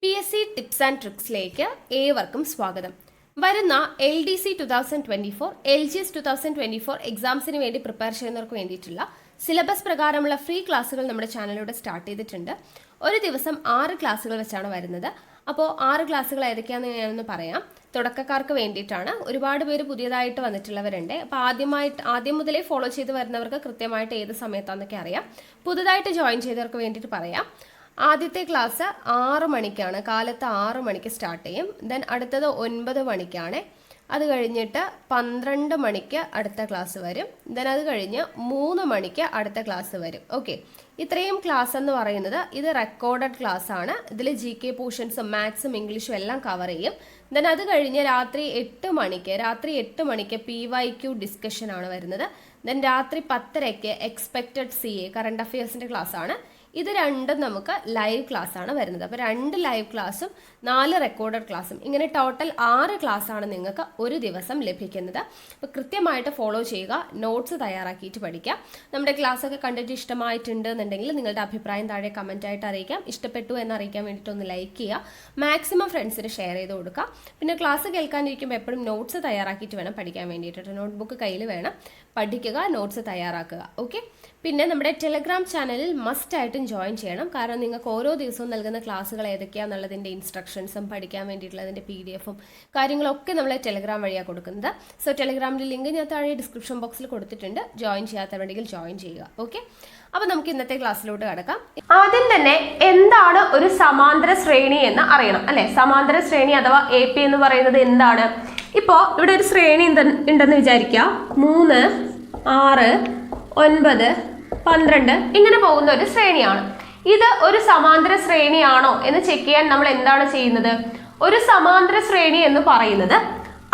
PSC tips and ട്രിക്സിലേക്ക് ഏവർക്കും സ്വാഗതം. വരുന്ന LDC 2024, LGS 2024 എക്സാംസിന് വേണ്ടി പ്രിപ്പയർ ചെയ്യുന്നവർക്ക് വേണ്ടിയിട്ടുള്ള സിലബസ് പ്രകാരമുള്ള ഫ്രീ ക്ലാസ്സുകൾ നമ്മുടെ ചാനലിലൂടെ സ്റ്റാർട്ട് ചെയ്തിട്ടുണ്ട്. ഒരു ദിവസം 6 ക്ലാസ്സുകൾ വെച്ചാണ് വരുന്നത്. അപ്പോൾ 6 ക്ലാസ്സുകൾ ഏതൊക്കെയാണെന്ന് ഞാനൊന്ന് പറയാം. തുടക്കക്കാർക്ക് വേണ്ടിയിട്ടാണ്. ഒരുപാട് പേര് പുതിയതായിട്ട് വന്നിട്ടുള്ളവരുണ്ട്. അപ്പോൾ ആദ്യം മുതലേ ഫോളോ ചെയ്ത് വരുന്നവർക്ക് കൃത്യമായിട്ട് ഏത് സമയത്താണെന്നൊക്കെ അറിയാം. പുതുതായിട്ട് ജോയിൻ ചെയ്തവർക്ക് വേണ്ടിയിട്ട് പറയാം. ആദ്യത്തെ ക്ലാസ് 6 മണിക്കാണ്, കാലത്ത് 6 മണിക്ക് സ്റ്റാർട്ട് ചെയ്യും. ദെൻ അടുത്തത് 9 മണിക്കാണ്. അത് കഴിഞ്ഞിട്ട് 12 മണിക്ക് അടുത്ത ക്ലാസ് വരും. ദെൻ അത് കഴിഞ്ഞ് 3 മണിക്ക് അടുത്ത ക്ലാസ് വരും. ഓക്കെ, ഇത്രയും ക്ലാസ് എന്ന് പറയുന്നത് ഇത് റെക്കോർഡഡ് ക്ലാസ് ആണ്. ഇതിൽ GK പോർഷൻസും മാത്സും ഇംഗ്ലീഷും എല്ലാം കവർ ചെയ്യും. ദെൻ അത് കഴിഞ്ഞ് രാത്രി 8 മണിക്ക് PYQ ഡിസ്കഷൻ ആണ് വരുന്നത്. ദെൻ രാത്രി 10:30 എക്സ്പെക്റ്റഡ് CA കറണ്ട് അഫയേഴ്സിൻ്റെ ക്ലാസ് ആണ്. ഇത് രണ്ടും നമുക്ക് ലൈവ് ക്ലാസ് ആണ് വരുന്നത്. അപ്പോൾ 2 ലൈവ് ക്ലാസ്സും 4 റെക്കോർഡഡ് ക്ലാസ്സും, ഇങ്ങനെ ടോട്ടൽ 6 ക്ലാസ് ആണ് നിങ്ങൾക്ക് ഒരു ദിവസം ലഭിക്കുന്നത്. അപ്പോൾ കൃത്യമായിട്ട് ഫോളോ ചെയ്യുക, നോട്ട്സ് തയ്യാറാക്കിയിട്ട് പഠിക്കുക. നമ്മുടെ ക്ലാസ് ഒക്കെ കണ്ടിട്ട് ഇഷ്ടമായിട്ടുണ്ട് എന്നുണ്ടെങ്കിൽ നിങ്ങളുടെ അഭിപ്രായം താഴെ കമൻ്റ് ആയിട്ട് അറിയിക്കാം. ഇഷ്ടപ്പെട്ടു എന്ന് അറിയിക്കാൻ വേണ്ടിയിട്ട് ഒന്ന് ലൈക്ക് ചെയ്യുക, മാക്സിമം ഫ്രണ്ട്സിന് ഷെയർ ചെയ്ത് കൊടുക്കുക. പിന്നെ ക്ലാസ് കേൾക്കാനിരിക്കുമ്പോൾ എപ്പോഴും നോട്ട്സ് തയ്യാറാക്കിയിട്ട് വേണം പഠിക്കാൻ വേണ്ടിയിട്ട്. നോട്ട്ബുക്ക് കയ്യിൽ വേണം, പഠിക്കുക, നോട്ട്സ് തയ്യാറാക്കുക. ഓക്കെ, പിന്നെ നമ്മുടെ ടെലഗ്രാം ചാനലിൽ മസ്റ്റ് ആയിട്ടും ജോയിൻ ചെയ്യണം. കാരണം നിങ്ങൾക്ക് ഓരോ ദിവസവും നൽകുന്ന ക്ലാസ്സുകൾ ഏതൊക്കെയാണെന്നുള്ളതിൻ്റെ ഇൻസ്ട്രക്ഷൻസും പഠിക്കാൻ വേണ്ടിയിട്ടുള്ളതിൻ്റെ PDF-ഉം കാര്യങ്ങളൊക്കെ നമ്മൾ ടെലഗ്രാം വഴിയാണ് കൊടുക്കുന്നത്. സോ ടെലഗ്രാമിൻ്റെ ലിങ്ക് ഞാൻ താഴെ ഡിസ്ക്രിപ്ഷൻ ബോക്സിൽ കൊടുത്തിട്ടുണ്ട്. ജോയിൻ ചെയ്യാത്തവരുണ്ടെങ്കിൽ ജോയിൻ ചെയ്യുക. ഓക്കെ, അപ്പോൾ നമുക്ക് ഇന്നത്തെ ക്ലാസ്സിലോട്ട് കടക്കാം. ആദ്യം തന്നെ എന്താണ് ഒരു സമാന്തര ശ്രേണി എന്ന് അറിയണം അല്ലേ? സമാന്തര ശ്രേണി അഥവാ AP എന്ന് പറയുന്നത് എന്താണ്? ഇപ്പോൾ ഇവിടെ ഒരു ശ്രേണി ഉണ്ടെന്ന് വിചാരിക്കുക. 3, 6, 9, 12 ഇങ്ങനെ പോകുന്ന ഒരു ശ്രേണിയാണ്. ഇത് ഒരു സമാന്തര ശ്രേണിയാണോ എന്ന് ചെക്ക് ചെയ്യാൻ നമ്മൾ എന്താണ് ചെയ്യുന്നത്? ഒരു സമാന്തര ശ്രേണി എന്ന് പറയുന്നത്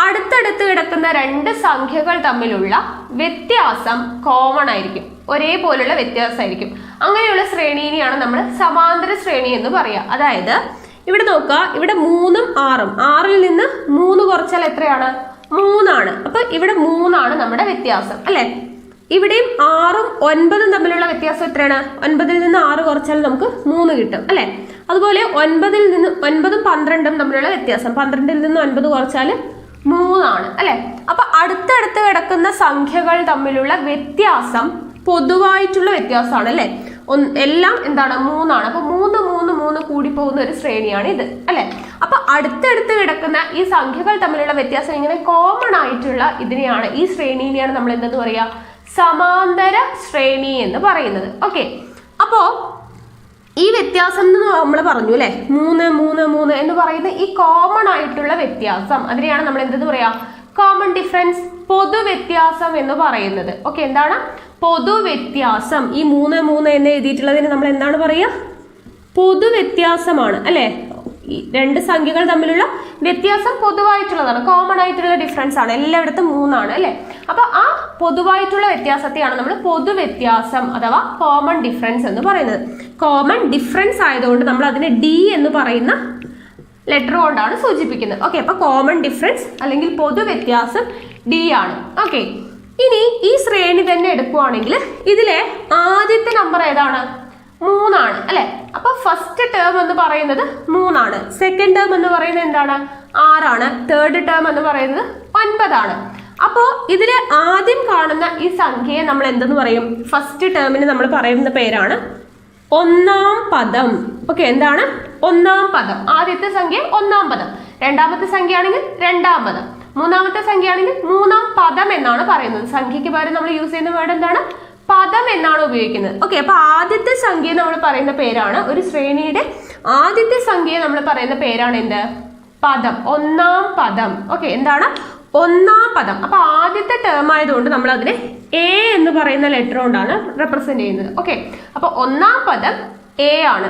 അടുത്തടുത്ത് കിടക്കുന്ന 2 സംഖ്യകൾ തമ്മിലുള്ള വ്യത്യാസം കോമൺ ആയിരിക്കും, ഒരേപോലുള്ള വ്യത്യാസമായിരിക്കും. അങ്ങനെയുള്ള ശ്രേണിയാണ് നമ്മൾ സമാന്തര ശ്രേണി എന്ന് പറയുക. അതായത് ഇവിടെ നോക്കുക, ഇവിടെ 3ഉം 6ഉം, 6ൽ നിന്ന് 3 കുറച്ചാൽ എത്രയാണ്? 3 ആണ്. അപ്പൊ ഇവിടെ 3 ആണ് നമ്മുടെ വ്യത്യാസം അല്ലെ? ഇവിടെയും 6ഉം 9ഉം തമ്മിലുള്ള വ്യത്യാസം എത്രയാണ്? 9ൽ നിന്ന് 6 കുറച്ചാൽ നമുക്ക് 3 കിട്ടും അല്ലെ? അതുപോലെ 9ൽ നിന്ന് 9ഉം 12ഉം തമ്മിലുള്ള വ്യത്യാസം, 12ൽ നിന്ന് 9 കുറച്ചാൽ 3 ആണ് അല്ലെ? അപ്പൊ അടുത്തടുത്ത് കിടക്കുന്ന സംഖ്യകൾ തമ്മിലുള്ള വ്യത്യാസം പൊതുവായിട്ടുള്ള വ്യത്യാസമാണ് അല്ലെ? എല്ലാം എന്താണ്? 3 ആണ്. അപ്പൊ 3, 3, 3 കൂടി പോകുന്ന ഒരു ശ്രേണിയാണ് ഇത് അല്ലെ? അപ്പൊ അടുത്തടുത്ത് കിടക്കുന്ന ഈ സംഖ്യകൾ തമ്മിലുള്ള വ്യത്യാസം ഇങ്ങനെ കോമൺ ആയിട്ടുള്ള ഇതിനെയാണ്, ഈ ശ്രേണിനെയാണ് നമ്മൾ എന്തെന്ന് പറയാ? സമാന്തര ശ്രേണി എന്ന് പറയുന്നത്. ഓക്കെ, അപ്പോ ഈ വ്യത്യാസം എന്ന് നമ്മൾ പറഞ്ഞു അല്ലെ? 3, 3, 3 എന്ന് പറയുന്ന ഈ കോമൺ ആയിട്ടുള്ള വ്യത്യാസം, അതിനെയാണ് നമ്മൾ എന്തെന്ന് പറയാ? കോമൺ ഡിഫറൻസ്, പൊതുവ്യത്യാസം എന്ന് പറയുന്നത്. ഓക്കെ, എന്താണ് പൊതുവ്യത്യാസം? ഈ 3, 3 എന്ന് എഴുതിയിട്ടുള്ളതിന് നമ്മൾ എന്താണ് പറയുക? പൊതുവ്യത്യാസമാണ് അല്ലെ? ഈ 2 സംഖ്യകൾ തമ്മിലുള്ള വ്യത്യാസം പൊതുവായിട്ടുള്ളതാണ്, കോമൺ ആയിട്ടുള്ള ഡിഫറൻസ് ആണ്. എല്ലായിടത്തും 3 ആണ് അല്ലെ? അപ്പൊ ആ പൊതുവായിട്ടുള്ള വ്യത്യാസത്തെയാണ് നമ്മൾ പൊതുവ്യത്യാസം അഥവാ കോമൺ ഡിഫറൻസ് എന്ന് പറയുന്നത്. കോമൺ ഡിഫറൻസ് ആയതുകൊണ്ട് നമ്മൾ അതിനെ D എന്ന് പറയുന്ന ലെറ്റർ കൊണ്ടാണ് സൂചിപ്പിക്കുന്നത്. ഓക്കെ, അപ്പൊ കോമൺ ഡിഫറൻസ് അല്ലെങ്കിൽ പൊതുവ്യത്യാസം D ആണ്. ഓക്കെ, ഇനി ഈ ശ്രേണി തന്നെ എടുക്കുവാണെങ്കിൽ ഇതിലെ ആദ്യത്തെ നമ്പർ ഏതാണ്? 3 ആണ് അല്ലെ? അപ്പൊ ഫസ്റ്റ് ടേം എന്ന് പറയുന്നത് 3 ആണ്. സെക്കൻഡ് ടേം എന്ന് പറയുന്നത് എന്താണ്? 6 ആണ്. തേർഡ് ടേം എന്ന് പറയുന്നത് 9 ആണ്. അപ്പോ ഇതിലെ ആദ്യം കാണുന്ന ഈ സംഖ്യയെ നമ്മൾ എന്തെന്ന് പറയും? ഫസ്റ്റ് ടേമിന് നമ്മൾ പറയുന്ന പേരാണ് 1ാം പദം. ഓക്കെ, എന്താണ് 1ാം പദം? ആദ്യത്തെ സംഖ്യ 1ാം പദം, രണ്ടാമത്തെ സംഖ്യ ആണെങ്കിൽ 2ാം പദം, മൂന്നാമത്തെ സംഖ്യ ആണെങ്കിൽ 3ാം പദം എന്നാണ് പറയുന്നത്. സംഖ്യയ്ക്ക് പകരം നമ്മൾ യൂസ് ചെയ്യുന്ന വേർഡ് എന്താണ്? പദം എന്നാണ് ഉപയോഗിക്കുന്നത്. ഓക്കെ, അപ്പൊ ആദ്യത്തെ സംഖ്യ നമ്മൾ പറയുന്ന പേരാണ്, ഒരു ശ്രേണിയുടെ ആദ്യത്തെ സംഖ്യയെ നമ്മൾ പറയുന്ന പേരാണ് എന്ത്? പദം, 1ാം പദം. ഓക്കെ, എന്താണ് 1ാം പദം? അപ്പൊ ആദ്യത്തെ ടേം ആയതുകൊണ്ട് നമ്മൾ അതിനെ A എന്ന് പറയുന്ന ലെറ്റർ കൊണ്ടാണ് റെപ്രസെന്റ് ചെയ്യുന്നത്. ഓക്കെ, അപ്പൊ 1ാം പദം A ആണ്.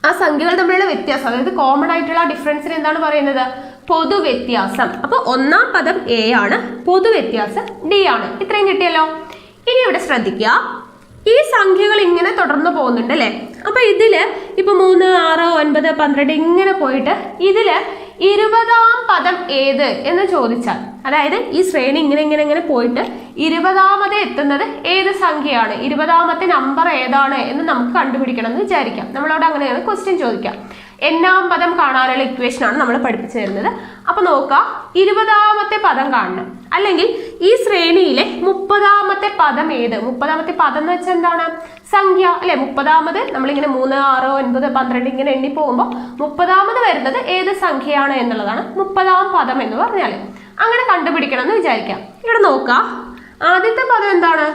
ആ സംഖ്യകൾ തമ്മിലുള്ള വ്യത്യാസം, അതായത് കോമൺ ആയിട്ടുള്ള ഡിഫറൻസിന് എന്താണ് പറയുന്നത്? പൊതുവ്യത്യാസം. അപ്പൊ 1ാം പദം A ആണ്, പൊതുവ്യത്യാസം D ആണ്. ഇത്രയും കിട്ടിയല്ലോ. ഇനി ഇവിടെ ശ്രദ്ധിക്കുക, ഈ സംഖ്യകൾ ഇങ്ങനെ തുടർന്ന് പോകുന്നുണ്ട് അല്ലെ? അപ്പൊ ഇതില് ഇപ്പൊ 3, 6, 9, 12 ഇങ്ങനെ പോയിട്ട് ഇതില് 20ാം പദം ഏത് എന്ന് ചോദിച്ചാൽ, അതായത് ഈ ശ്രേണി ഇങ്ങനെ പോയിട്ട് 20ാമത് എത്തുന്നത് ഏത് സംഖ്യയാണ്, 20ാമത്തെ നമ്പർ ഏതാണ് എന്ന് നമുക്ക് കണ്ടുപിടിക്കണം എന്ന് വിചാരിക്കാം. നമ്മളോട് അങ്ങനെയാണ് ക്വസ്റ്റ്യൻ ചോദിക്കാം. എന്നാം പദം കാണാനുള്ള ഇക്വേഷൻ ആണ് നമ്മൾ പഠിപ്പിച്ചു തരുന്നത്. അപ്പൊ നോക്കാം, 20ാമത്തെ പദം കാണണം, അല്ലെങ്കിൽ ഈ ശ്രേണിയിലെ 30ാമത്തെ പദം ഏത്? 30ാമത്തെ പദം എന്ന് വെച്ചാൽ എന്താണ്? സംഖ്യ അല്ലെ. 30ാമത് നമ്മളിങ്ങനെ 3, 6, 9, 12 ഇങ്ങനെ എണ്ണി പോകുമ്പോൾ 30ാമത് വരുന്നത് ഏത് സംഖ്യയാണ് എന്നുള്ളതാണ് 30ാം പദം എന്ന് പറഞ്ഞാൽ. അങ്ങനെ കണ്ടുപിടിക്കണം എന്ന് വിചാരിക്കാം. ഇവിടെ നോക്കാം, ആദ്യത്തെ പദം എന്താണ്?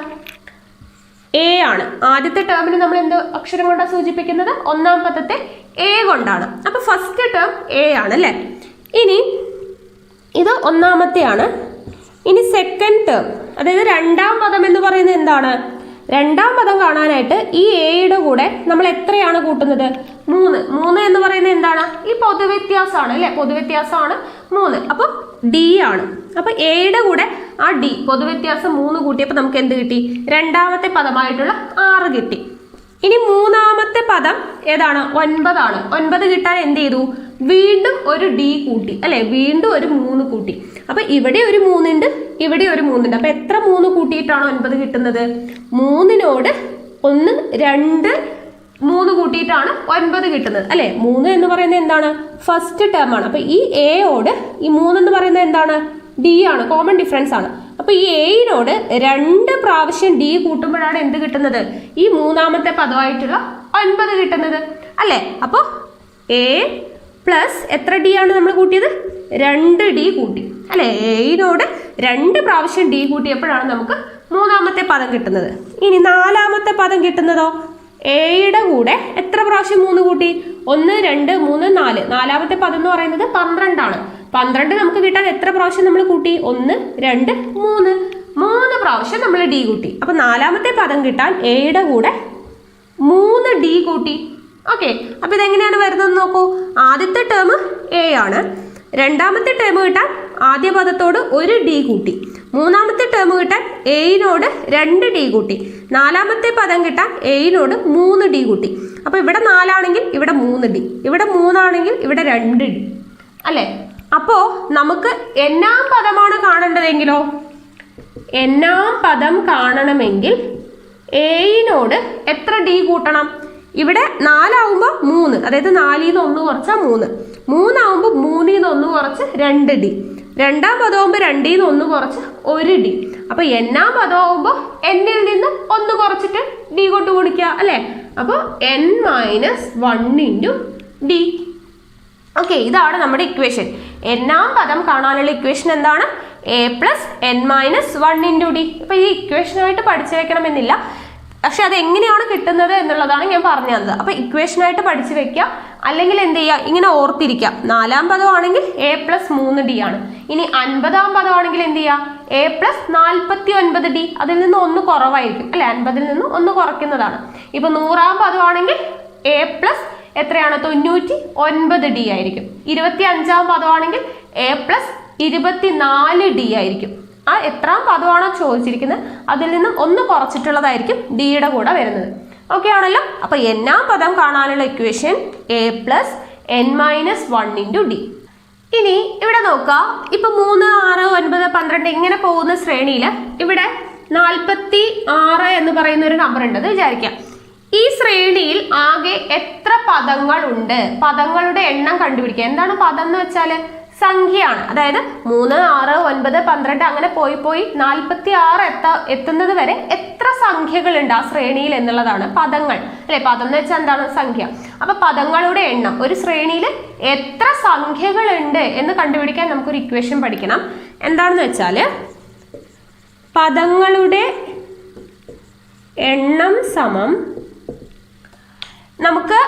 എ ആണ്. ആദ്യത്തെ ടേമിന് നമ്മൾ എന്ത് അക്ഷരം കൊണ്ടാണ് സൂചിപ്പിക്കുന്നത്? ഒന്നാം പദത്തെ എ കൊണ്ടാണ്. അപ്പൊ ഫസ്റ്റ് ടേം എ ആണ് അല്ലെ. ഇനി ഇത് ഒന്നാമത്തെയാണ്. ഇനി സെക്കൻഡ് ടേം, അതായത് രണ്ടാം പദം എന്ന് പറയുന്നത് എന്താണ്? രണ്ടാം പദം കാണാനായിട്ട് ഈ എയുടെ കൂടെ നമ്മൾ എത്രയാണ് കൂട്ടുന്നത്? 3. 3 എന്ന് പറയുന്നത് എന്താണ്? ഈ പൊതുവ്യത്യാസമാണ് അല്ലെ. പൊതുവ്യത്യാസമാണ് 3. അപ്പൊ ഡി ആണ്. അപ്പൊ എയുടെ കൂടെ ആ ഡി പൊതുവ്യത്യാസം 3 കൂട്ടിയപ്പോൾ നമുക്ക് എന്ത് കിട്ടി? രണ്ടാമത്തെ പദമായിട്ടുള്ള 6 കിട്ടി. ഇനി മൂന്നാമത്തെ പദം ഏതാണ്? 9 ആണ്. 9 കിട്ടാൻ എന്ത് ചെയ്തു? വീണ്ടും ഒരു ഡി കൂട്ടി അല്ലെ. വീണ്ടും ഒരു 3 കൂട്ടി. അപ്പൊ ഇവിടെ ഒരു 3 ഉണ്ട്, ഇവിടെ ഒരു 3 ഉണ്ട്. അപ്പൊ എത്ര 3 കൂട്ടിയിട്ടാണോ 9 കിട്ടുന്നത്? 3നോട് 1, 2, 3 കൂട്ടിയിട്ടാണ് 9 കിട്ടുന്നത് അല്ലെ. 3 എന്ന് പറയുന്നത് എന്താണ്? ഫസ്റ്റ് ടേം ആണ്. അപ്പൊ ഈ എയോട് ഈ 3 എന്ന് പറയുന്നത് എന്താണ്? ഡി ആണ്. കോമൺ ഡിഫറൻസ് ആണ്. അപ്പൊ ഈ എയിനോട് 2 പ്രാവശ്യം ഡി കൂട്ടുമ്പോഴാണ് എന്ത് കിട്ടുന്നത്? ഈ മൂന്നാമത്തെ പദമായിട്ടുള്ള 9 കിട്ടുന്നത് അല്ലെ. അപ്പൊ എ പ്ലസ് എത്ര ഡി ആണ് നമ്മൾ കൂട്ടിയത്? 2 ഡി കൂട്ടി അല്ലെ. എയിനോട് 2 പ്രാവശ്യം ഡി കൂട്ടിയപ്പോഴാണ് നമുക്ക് മൂന്നാമത്തെ പദം കിട്ടുന്നത്. ഇനി നാലാമത്തെ പദം കിട്ടുന്നതോ? എയുടെ കൂടെ എത്ര പ്രാവശ്യം 3 കൂട്ടി? 1, 2, 3, 4. നാലാമത്തെ പദം എന്ന് പറയുന്നത് 12 ആണ്. 12 നമുക്ക് കിട്ടാൻ എത്ര പ്രാവശ്യം നമ്മൾ കൂട്ടി? 1, 2, 3. 3 പ്രാവശ്യം നമ്മൾ ഡി കൂട്ടി. അപ്പൊ നാലാമത്തെ പദം കിട്ടാൻ എയുടെ കൂടെ 3 ഡി കൂട്ടി. ഓക്കെ, അപ്പൊ ഇതെങ്ങനെയാണ് വരുന്നത് നോക്കൂ. ആദ്യത്തെ ടേം എ ആണ്. രണ്ടാമത്തെ ടേം കിട്ടാൻ ആദ്യ പദത്തോട് 1 ഡി കൂട്ടി. മൂന്നാമത്തെ ടേം കിട്ടാൻ എയിനോട് 2 ഡി കൂട്ടി. നാലാമത്തെ പദം കിട്ടാൻ എയിനോട് 3 ഡി കൂട്ടി. അപ്പൊ ഇവിടെ 4 ആണെങ്കിൽ ഇവിടെ 3 ഡി, ഇവിടെ 3 ആണെങ്കിൽ ഇവിടെ 2 ഡി അല്ലെ. അപ്പോ നമുക്ക് എന്നാം പദമാണ് കാണേണ്ടതെങ്കിലോ? എന്നാം പദം കാണണമെങ്കിൽ എയിനോട് എത്ര ഡി കൂട്ടണം? ഇവിടെ 4 ആവുമ്പോൾ 3, അതായത് 4ൽ നിന്ന് 1 കുറച്ചാൽ 3. 3 ആവുമ്പോൾ 3ൽ നിന്ന് 1 കുറച്ച് 2 ഡി. രണ്ടാം പദമാകുമ്പോൾ 2ൽ നിന്ന് 1 കുറച്ച് 1 ഡി. അപ്പൊ എന്നാം പദമാകുമ്പോൾ എന്നിൽ നിന്ന് 1 കുറച്ചിട്ട് ഡി കൊണ്ട് ഗുണിക്കുക അല്ലെ. അപ്പോൾ n-1 ഇൻറ്റു ഡി. ഓക്കെ, ഇതാണ് നമ്മുടെ ഇക്വേഷൻ. എന്നാം പദം കാണാനുള്ള ഇക്വേഷൻ എന്താണ്? a plus n-1 into D. ഇപ്പൊ ഈ ഇക്വേഷനായിട്ട് പഠിച്ചു വെക്കണമെന്നില്ല, പക്ഷെ അത് എങ്ങനെയാണ് കിട്ടുന്നത് എന്നുള്ളതാണ് ഞാൻ പറഞ്ഞു തന്നത്. അപ്പൊ ഇക്വേഷനായിട്ട് പഠിച്ചു വെക്കുക, അല്ലെങ്കിൽ എന്ത് ചെയ്യുക, ഇങ്ങനെ ഓർത്തിരിക്കാം. നാലാം പദമാണെങ്കിൽ a പ്ലസ് 3 ഡി ആണ്. ഇനി 50ാം പദമാണെങ്കിൽ എന്ത് ചെയ്യുക? a plus 49 D. അതിൽ നിന്ന് 1 കുറവായിരിക്കും അല്ലെ. 50ൽ നിന്ന് 1 കുറയ്ക്കുന്നതാണ്. ഇപ്പൊ 100ാം പദമാണെങ്കിൽ a പ്ലസ് എത്രയാണ്? 99 ഡി ആയിരിക്കും. 25ാം പദമാണെങ്കിൽ a പ്ലസ് 24 ഡി ആയിരിക്കും. ആ എത്രാം പദമാണോ ചോദിച്ചിരിക്കുന്നത് അതിൽ നിന്നും 1 കുറച്ചിട്ടുള്ളതായിരിക്കും ഡിയുടെ കൂടെ വരുന്നത്. ഓക്കെ ആണല്ലോ. അപ്പൊ എന്നാം പദം കാണാനുള്ള equation a plus n-1 into D. ഇനി ഇവിടെ നോക്കാം, ഇപ്പൊ 3, 6, 9, 12 ഇങ്ങനെ പോകുന്ന ശ്രേണിയിൽ ഇവിടെ 46 എന്ന് പറയുന്ന ഒരു നമ്പർ ഉണ്ടെന്ന് വിചാരിക്കാം. ഈ ശ്രേണിയിൽ ആകെ എത്ര പദങ്ങൾ ഉണ്ട്? പദങ്ങളുടെ എണ്ണം കണ്ടുപിടിക്കുക. എന്താണ് പദം എന്ന് വെച്ചാല്? സംഖ്യയാണ്. അതായത് 3, 6, 9, 12 അങ്ങനെ പോയി 46 എത്തുന്നത് വരെ എത്ര സംഖ്യകളുണ്ട് ആ ശ്രേണിയിൽ എന്നുള്ളതാണ് പദങ്ങൾ അല്ലെ. പദം എന്ന് വെച്ചാൽ എന്താണ്? സംഖ്യ. അപ്പൊ പദങ്ങളുടെ എണ്ണം, ഒരു ശ്രേണിയിൽ എത്ര സംഖ്യകളുണ്ട് എന്ന് കണ്ടുപിടിക്കാൻ നമുക്കൊരു ഇക്വേഷൻ പഠിക്കണം. എന്താണെന്ന് വെച്ചാൽ പദങ്ങളുടെ എണ്ണം സമം, നമുക്ക്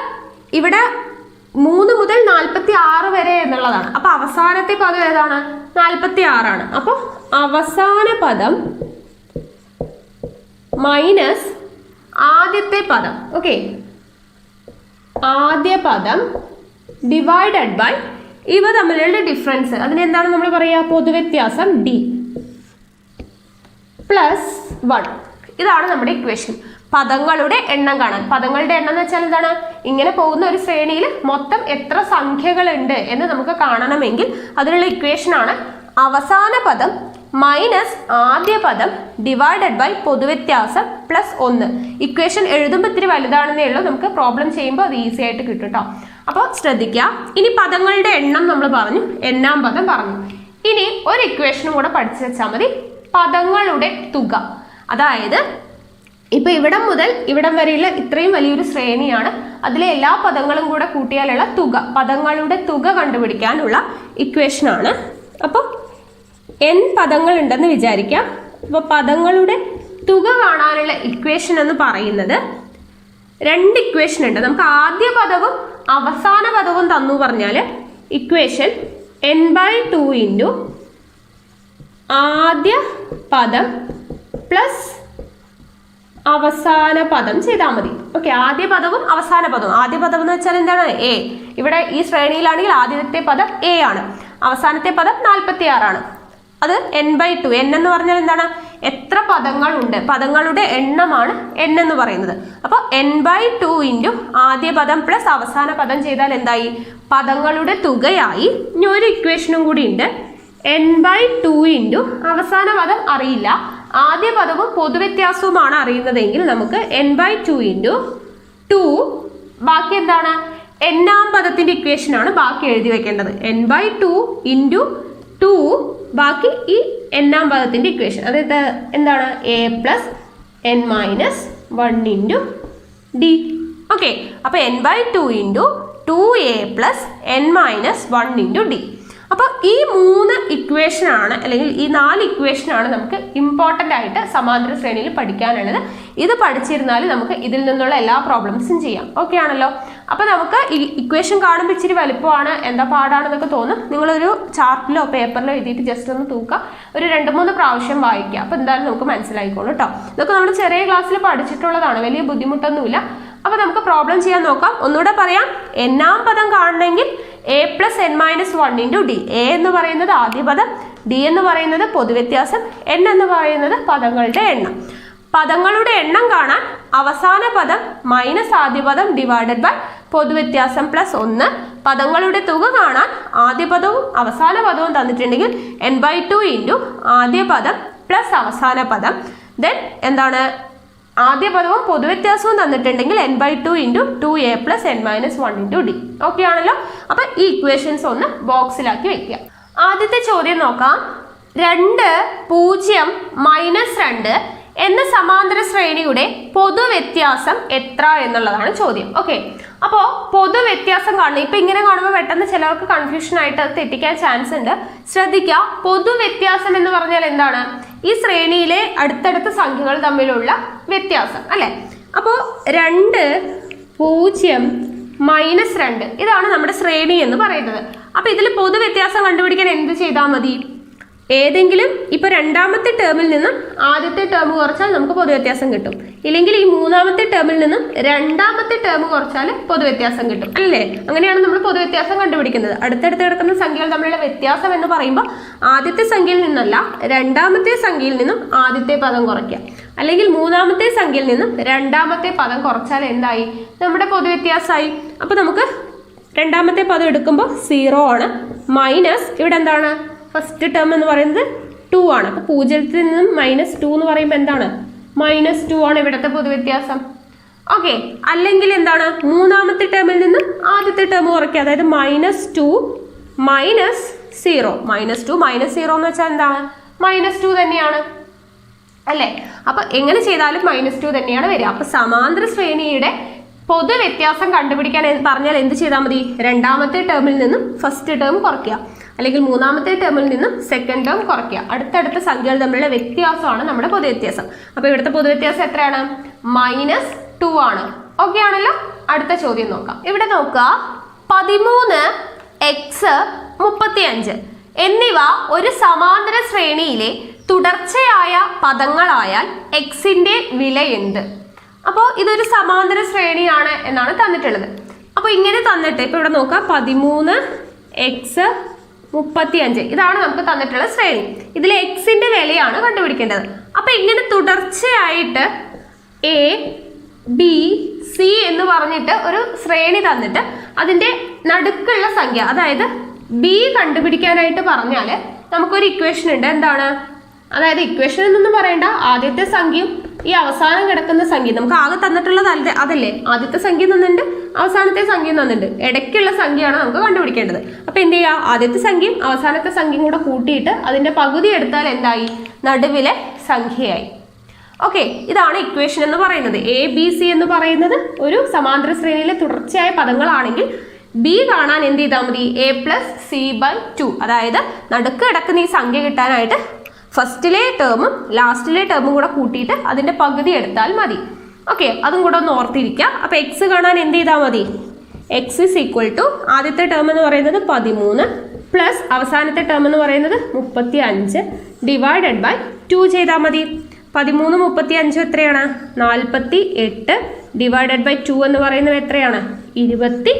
ഇവിടെ 3 മുതൽ 46 വരെ എന്നുള്ളതാണ്. അപ്പൊ അവസാനത്തെ പദം ഏതാണ്? 46 ആണ്. അപ്പൊ അവസാന പദം മൈനസ് ആദ്യത്തെ പദം. ഓക്കെ, ആദ്യ പദം ഡിവൈഡഡ് ബൈ ഇവ തമ്മിലുള്ള ഡിഫറൻസ്, അതിനെന്താണ് നമ്മൾ പറയുക? പൊതുവ്യത്യാസം ഡി പ്ലസ് 1. ഇതാണ് നമ്മുടെ ഇക്വേഷൻ. പദങ്ങളുടെ എണ്ണം കാണാൻ. പദങ്ങളുടെ എണ്ണം എന്ന് വെച്ചാൽ എന്താണ്? ഇങ്ങനെ പോകുന്ന ഒരു ശ്രേണിയിൽ മൊത്തം എത്ര സംഖ്യകളുണ്ട് എന്ന് നമുക്ക് കാണണമെങ്കിൽ അതിനുള്ള ഇക്വേഷൻ ആണ് അവസാന പദം മൈനസ് ആദ്യ പദം ഡിവൈഡഡ് ബൈ പൊതുവ്യത്യാസം പ്ലസ് 1. ഇക്വേഷൻ എഴുതുമ്പോൾ ഇത്തിരി വലുതാണെന്നേ ഉള്ളൂ, നമുക്ക് പ്രോബ്ലം ചെയ്യുമ്പോൾ അത് ഈസി ആയിട്ട് കിട്ടും കേട്ടോ. അപ്പോൾ ശ്രദ്ധിക്കുക. ഇനി പദങ്ങളുടെ എണ്ണം നമ്മൾ പറഞ്ഞു, എണ്ണാം പദം പറഞ്ഞു. ഇനി ഒരു ഇക്വേഷനും കൂടെ പഠിച്ചു വെച്ചാൽ മതി, പദങ്ങളുടെ തുക. അതായത് ഇപ്പൊ ഇവിടം മുതൽ ഇവിടം വരെയുള്ള ഇത്രയും വലിയൊരു ശ്രേണിയാണ്, അതിലെ എല്ലാ പദങ്ങളും കൂടെ കൂട്ടിയാലുള്ള തുക, പദങ്ങളുടെ തുക കണ്ടുപിടിക്കാനുള്ള ഇക്വേഷനാണ്. അപ്പോൾ n പദങ്ങൾ ഉണ്ടെന്ന് വിചാരിക്കാം. അപ്പോൾ പദങ്ങളുടെ തുക കാണാനുള്ള ഇക്വേഷൻ എന്ന് പറയുന്നത് രണ്ട് ഇക്വേഷൻ ഉണ്ട്. നമുക്ക് ആദ്യ പദവും അവസാന പദവും തന്നു പറഞ്ഞാൽ ഇക്വേഷൻ n/2 ഇൻറ്റു ആദ്യ പദം പ്ലസ് അവസാന പദം ചെയ്താൽ മതി. ഓക്കെ, ആദ്യ പദവും അവസാന പദവും. ആദ്യ പദം എന്ന് വെച്ചാൽ എന്താണ്? എ. ഇവിടെ ഈ ശ്രേണിയിലാണെങ്കിൽ ആദ്യത്തെ പദം എ ആണ്, അവസാനത്തെ പദം 46 ആണ്. അത് n/2. n എന്ന് പറഞ്ഞാൽ എന്താണ്? എത്ര പദങ്ങളുണ്ട്, പദങ്ങളുടെ എണ്ണമാണ് n എന്ന് പറയുന്നത്. അപ്പോൾ n/2 ഇൻറ്റു ആദ്യ പദം പ്ലസ് അവസാന പദം ചെയ്താൽ എന്തായി? പദങ്ങളുടെ തുകയായി. ഇനി ഒരു ഇക്വേഷനും കൂടി ഉണ്ട്, n/2 ഇൻറ്റു അവസാന പദം അറിയില്ല, ആദ്യ പദവും പൊതുവ്യത്യാസവുമാണ് അറിയുന്നതെങ്കിൽ നമുക്ക് n/2 ഇൻറ്റു 2, ബാക്കി എന്താണ്? എന്നാം പദത്തിന്റെ ഇക്വേഷൻ ആണ് ബാക്കി എഴുതി വെക്കേണ്ടത്. n/2 ഇൻറ്റു 2, ബാക്കി ഈ എന്നാം പദത്തിന്റെ ഇക്വേഷൻ. അതായത് എന്താണ്? a plus n minus 1 into d. Okay, അപ്പോൾ n/2 into 2a plus n minus 1 into d. അപ്പോൾ ഈ 3 ഇക്വേഷനാണ്, അല്ലെങ്കിൽ ഈ 4 ഇക്വേഷനാണ് നമുക്ക് ഇമ്പോർട്ടൻ്റ് ആയിട്ട് സമാന്തര ശ്രേണിയിൽ പഠിക്കാനുള്ളത്. ഇത് പഠിച്ചിരുന്നാൽ നമുക്ക് ഇതിൽ നിന്നുള്ള എല്ലാ പ്രോബ്ലംസും ചെയ്യാം. ഓക്കെ ആണല്ലോ? അപ്പോൾ നമുക്ക് ഈ ഇക്വേഷൻ കാണുമ്പോൾ ഇച്ചിരി വലുപ്പമാണ്, എന്താ പാടാണെന്നൊക്കെ തോന്നും. നിങ്ങളൊരു ചാർട്ടിലോ പേപ്പറിലോ എഴുതിയിട്ട് ജസ്റ്റ് ഒന്ന് തൂക്കുക, ഒരു 2-3 പ്രാവശ്യം വായിക്കുക. അപ്പോൾ എന്തായാലും നമുക്ക് മനസ്സിലായിക്കോളൂ കേട്ടോ. ഇതൊക്കെ നമ്മൾ ചെറിയ ക്ലാസ്സിൽ പഠിച്ചിട്ടുള്ളതാണ്, വലിയ ബുദ്ധിമുട്ടൊന്നുമില്ല. അപ്പോൾ നമുക്ക് പ്രോബ്ലം ചെയ്യാൻ നോക്കാം. ഒന്നുകൂടെ പറയാം, എന്നാം പദം കാണണമെങ്കിൽ a plus n minus 1 into d. a എന്ന് പറയുന്നത് ആദ്യ പദം, d എന്ന് പറയുന്നത് പൊതുവ്യത്യാസം, n എന്ന് പറയുന്നത് പദങ്ങളുടെ എണ്ണം. പദങ്ങളുടെ എണ്ണം കാണാൻ അവസാന പദം മൈനസ് ആദ്യ പദം ഡിവൈഡഡ് ബൈ പൊതുവ്യത്യാസം പ്ലസ് 1. പദങ്ങളുടെ തുക കാണാൻ ആദ്യ പദവും അവസാന പദവും തന്നിട്ടുണ്ടെങ്കിൽ n/2 ഇൻറ്റു ആദ്യ പദം പ്ലസ് അവസാന പദം. ദെൻ എന്താണ്? ആദ്യ പദവും പൊതുവ്യത്യാസവും തന്നിട്ടുണ്ടെങ്കിൽ n/2 into 2a plus n minus 1 into d. Okay ആണല്ലോ? അപ്പം ഈ ഇക്വേഷൻസ് ഒന്ന് ബോക്സിലാക്കി വെക്കുക. ആദ്യത്തെ ചോദ്യം നോക്കാം. 2, 0, -2 എന്ന സമാന്തര ശ്രേണിയുടെ പൊതുവ്യത്യാസം എത്ര എന്നുള്ളതാണ് ചോദ്യം. ഓക്കെ, അപ്പോൾ പൊതുവ്യത്യാസം കാണണം. ഇപ്പം ഇങ്ങനെ കാണുമ്പോൾ പെട്ടെന്ന് ചിലർക്ക് കൺഫ്യൂഷൻ ആയിട്ട് തെറ്റിക്കാൻ ചാൻസ് ഉണ്ട്. ശ്രദ്ധിക്കുക, പൊതുവ്യത്യാസം എന്ന് പറഞ്ഞാൽ എന്താണ്? ഈ ശ്രേണിയിലെ അടുത്തടുത്ത സംഖ്യകൾ തമ്മിലുള്ള വ്യത്യാസം അല്ലേ? അപ്പോൾ 2, 0, -2 ഇതാണ് നമ്മുടെ ശ്രേണി എന്ന് പറയുന്നത്. അപ്പോൾ ഇതിൽ പൊതുവ്യത്യാസം കണ്ടുപിടിക്കാൻ എന്ത് ചെയ്താൽ മതി? ഏതെങ്കിലും ഇപ്പോൾ രണ്ടാമത്തെ ടേമിൽ നിന്നും ആദ്യത്തെ ടേം കുറച്ചാൽ നമുക്ക് പൊതുവ്യത്യാസം കിട്ടും, ഇല്ലെങ്കിൽ ഈ മൂന്നാമത്തെ ടേമിൽ നിന്നും രണ്ടാമത്തെ ടേം കുറച്ചാൽ പൊതുവ്യത്യാസം കിട്ടും അല്ലേ? അങ്ങനെയാണ് നമ്മൾ പൊതുവ്യത്യാസം കണ്ടുപിടിക്കുന്നത്. അടുത്തടുത്ത് കിടക്കുന്ന സംഖ്യകൾ തമ്മിലുള്ള വ്യത്യാസം എന്ന് പറയുമ്പോൾ ആദ്യത്തെ സംഖ്യയിൽ നിന്നല്ല, രണ്ടാമത്തെ സംഖ്യയിൽ നിന്നും ആദ്യത്തെ പദം കുറയ്ക്കുക, അല്ലെങ്കിൽ മൂന്നാമത്തെ സംഖ്യയിൽ നിന്നും രണ്ടാമത്തെ പദം കുറച്ചാൽ എന്തായി? നമ്മുടെ പൊതുവ്യത്യാസമായി. അപ്പോൾ നമുക്ക് രണ്ടാമത്തെ പദം എടുക്കുമ്പോൾ 0 ആണ്, മൈനസ് ഇവിടെ എന്താണ്? ഫസ്റ്റ് ടേം എന്ന് പറയുന്നത് 2 ആണ്. അപ്പോൾ 0-ൽ നിന്നും -2 എന്ന് പറയുമ്പോൾ എന്താണ്? -2 ആണ് ഇവിടുത്തെ പൊതുവ്യത്യാസം. ഓക്കെ, അല്ലെങ്കിൽ എന്താണ്? മൂന്നാമത്തെ ടേമിൽ നിന്നും ആദ്യത്തെ ടേം കുറയ്ക്കുക, അതായത് -2 മൈനസ് 0. -2 -0 എന്ന് വെച്ചാൽ എന്താണ്? -2 തന്നെയാണ് അല്ലേ? അപ്പോൾ എങ്ങനെ ചെയ്താലും -2 തന്നെയാണ് വരിക. അപ്പോൾ സമാന്തര ശ്രേണിയുടെ പൊതുവ്യത്യാസം കണ്ടുപിടിക്കാൻ പറഞ്ഞാൽ എന്ത് ചെയ്താൽ മതി? രണ്ടാമത്തെ ടേമിൽ നിന്നും ഫസ്റ്റ് ടേം കുറയ്ക്കുക, അല്ലെങ്കിൽ മൂന്നാമത്തെ ടേമിൽ നിന്നും സെക്കൻഡ് ടേം കുറയ്ക്കുക. അടുത്തടുത്ത സംഖ്യകൾ തമ്മിലുള്ള വ്യത്യാസമാണ് നമ്മുടെ പൊതുവ്യത്യാസം. അപ്പോൾ ഇവിടുത്തെ പൊതുവ്യത്യാസം എത്രയാണ്? -2 ആണ്. ഓക്കെ ആണല്ലോ? അടുത്ത ചോദ്യം നോക്കാം. ഇവിടെ നോക്കുക, 13, x, 35 എന്നിവ ഒരു സമാന്തര ശ്രേണിയിലെ തുടർച്ചയായ പദങ്ങളായാൽ എക്സിന്റെ വില എന്ത്? അപ്പോൾ ഇതൊരു സമാന്തര ശ്രേണിയാണ് എന്നാണ് തന്നിട്ടുള്ളത്. അപ്പോൾ ഇങ്ങനെ തന്നിട്ട് ഇപ്പോൾ ഇവിടെ നോക്കാം, 13, x, 35 ഇതാണ് നമുക്ക് തന്നിട്ടുള്ള ശ്രേണി. ഇതിൽ എക്സിന്റെ വിലയാണ് കണ്ടുപിടിക്കേണ്ടത്. അപ്പോൾ ഇങ്ങനെ തുടർച്ചയായിട്ട് a, b, c എന്ന് പറഞ്ഞിട്ട് ഒരു ശ്രേണി തന്നിട്ട് അതിൻ്റെ നടുക്കുള്ള സംഖ്യ, അതായത് b കണ്ടുപിടിക്കാനായിട്ട് പറഞ്ഞാൽ നമുക്കൊരു ഇക്വേഷൻ ഉണ്ട്. എന്താണ്? അതായത് ഇക്വേഷൻ എന്നൊന്നും പറയണ്ട, ആദ്യത്തെ സംഖ്യയും ഈ അവസാനം കിടക്കുന്ന സംഖ്യ നമുക്ക് ആകെ തന്നിട്ടുള്ളത് അതല്ലേ, ആദ്യത്തെ സംഖ്യ തന്നിട്ടുണ്ട്, അവസാനത്തെ സംഖ്യ തന്നിട്ടുണ്ട്, ഇടയ്ക്കുള്ള സംഖ്യയാണ് നമുക്ക് കണ്ടുപിടിക്കേണ്ടത്. അപ്പൊ എന്ത് ചെയ്യുക, ആദ്യത്തെ സംഖ്യയും അവസാനത്തെ സംഖ്യയും കൂടെ കൂട്ടിയിട്ട് അതിന്റെ പകുതി എടുത്താൽ എന്തായി, നടുവിലെ സംഖ്യയായി. ഓക്കെ, ഇതാണ് ഇക്വേഷൻ എന്ന് പറയുന്നത്. എ ബി സി എന്ന് പറയുന്നത് ഒരു സമാന്തര ശ്രേണിയിലെ തുടർച്ചയായ പദങ്ങളാണെങ്കിൽ ബി കാണാൻ എന്ത് ചെയ്താൽ മതി, a+c/2, അതായത് നടുക്ക് കിടക്കുന്ന ഈ സംഖ്യ കിട്ടാനായിട്ട് ഫസ്റ്റിലെ ടേമും ലാസ്റ്റിലെ ടേമും കൂടെ കൂട്ടിയിട്ട് അതിന്റെ പകുതി എടുത്താൽ മതി. ഓക്കെ, അതും കൂടെ ഒന്ന് ഓർത്തിരിക്കുക. അപ്പൊ എക്സ് കാണാൻ എന്ത് ചെയ്താൽ മതി, എക്സ് = ആദ്യത്തെ ടേം എന്ന് പറയുന്നത് 13 പ്ലസ് അവസാനത്തെ ടേം എന്ന് പറയുന്നത് 35 / 2 ചെയ്താൽ മതി. 13 35 എത്രയാണ്, 48 / 2 എന്ന് പറയുന്നത് എത്രയാണ്, 24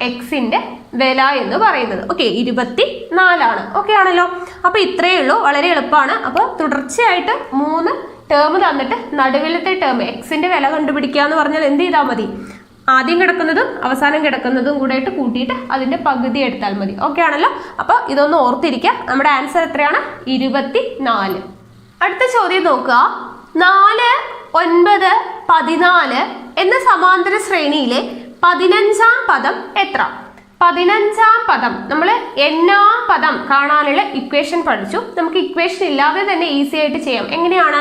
എക്സിന്റെ വില എന്ന് പറയുന്നത്. ഓക്കെ, 24. ഓക്കെ ആണല്ലോ. അപ്പൊ ഇത്രയേ ഉള്ളൂ, വളരെ എളുപ്പമാണ്. അപ്പോൾ തുടർച്ചയായിട്ട് 3 ടേം തന്നിട്ട് നടുവിലത്തെ ടേം എക്സിന്റെ വില കണ്ടുപിടിക്കുക എന്ന് പറഞ്ഞാൽ എന്ത് ചെയ്താൽ മതി, ആദ്യം കിടക്കുന്നതും അവസാനം കിടക്കുന്നതും കൂടെ ആയിട്ട് കൂട്ടിയിട്ട് അതിന്റെ പകുതി എടുത്താൽ മതി. ഓക്കെ ആണല്ലോ. അപ്പൊ ഇതൊന്ന് ഓർത്തിരിക്കുക. നമ്മുടെ ആൻസർ എത്രയാണ്, 24. അടുത്ത ചോദ്യം നോക്കുക. 4, 9, 14 എന്ന സമാന്തര ശ്രേണിയിലെ 15ാം പദം എത്ര? 15ാം പദം നമ്മൾ എണ്ണാം പദം കാണാനുള്ള ഇക്വേഷൻ പഠിച്ചു. നമുക്ക് ഇക്വേഷൻ ഇല്ലാതെ തന്നെ ഈസി ആയിട്ട് ചെയ്യാം. എങ്ങനെയാണ്,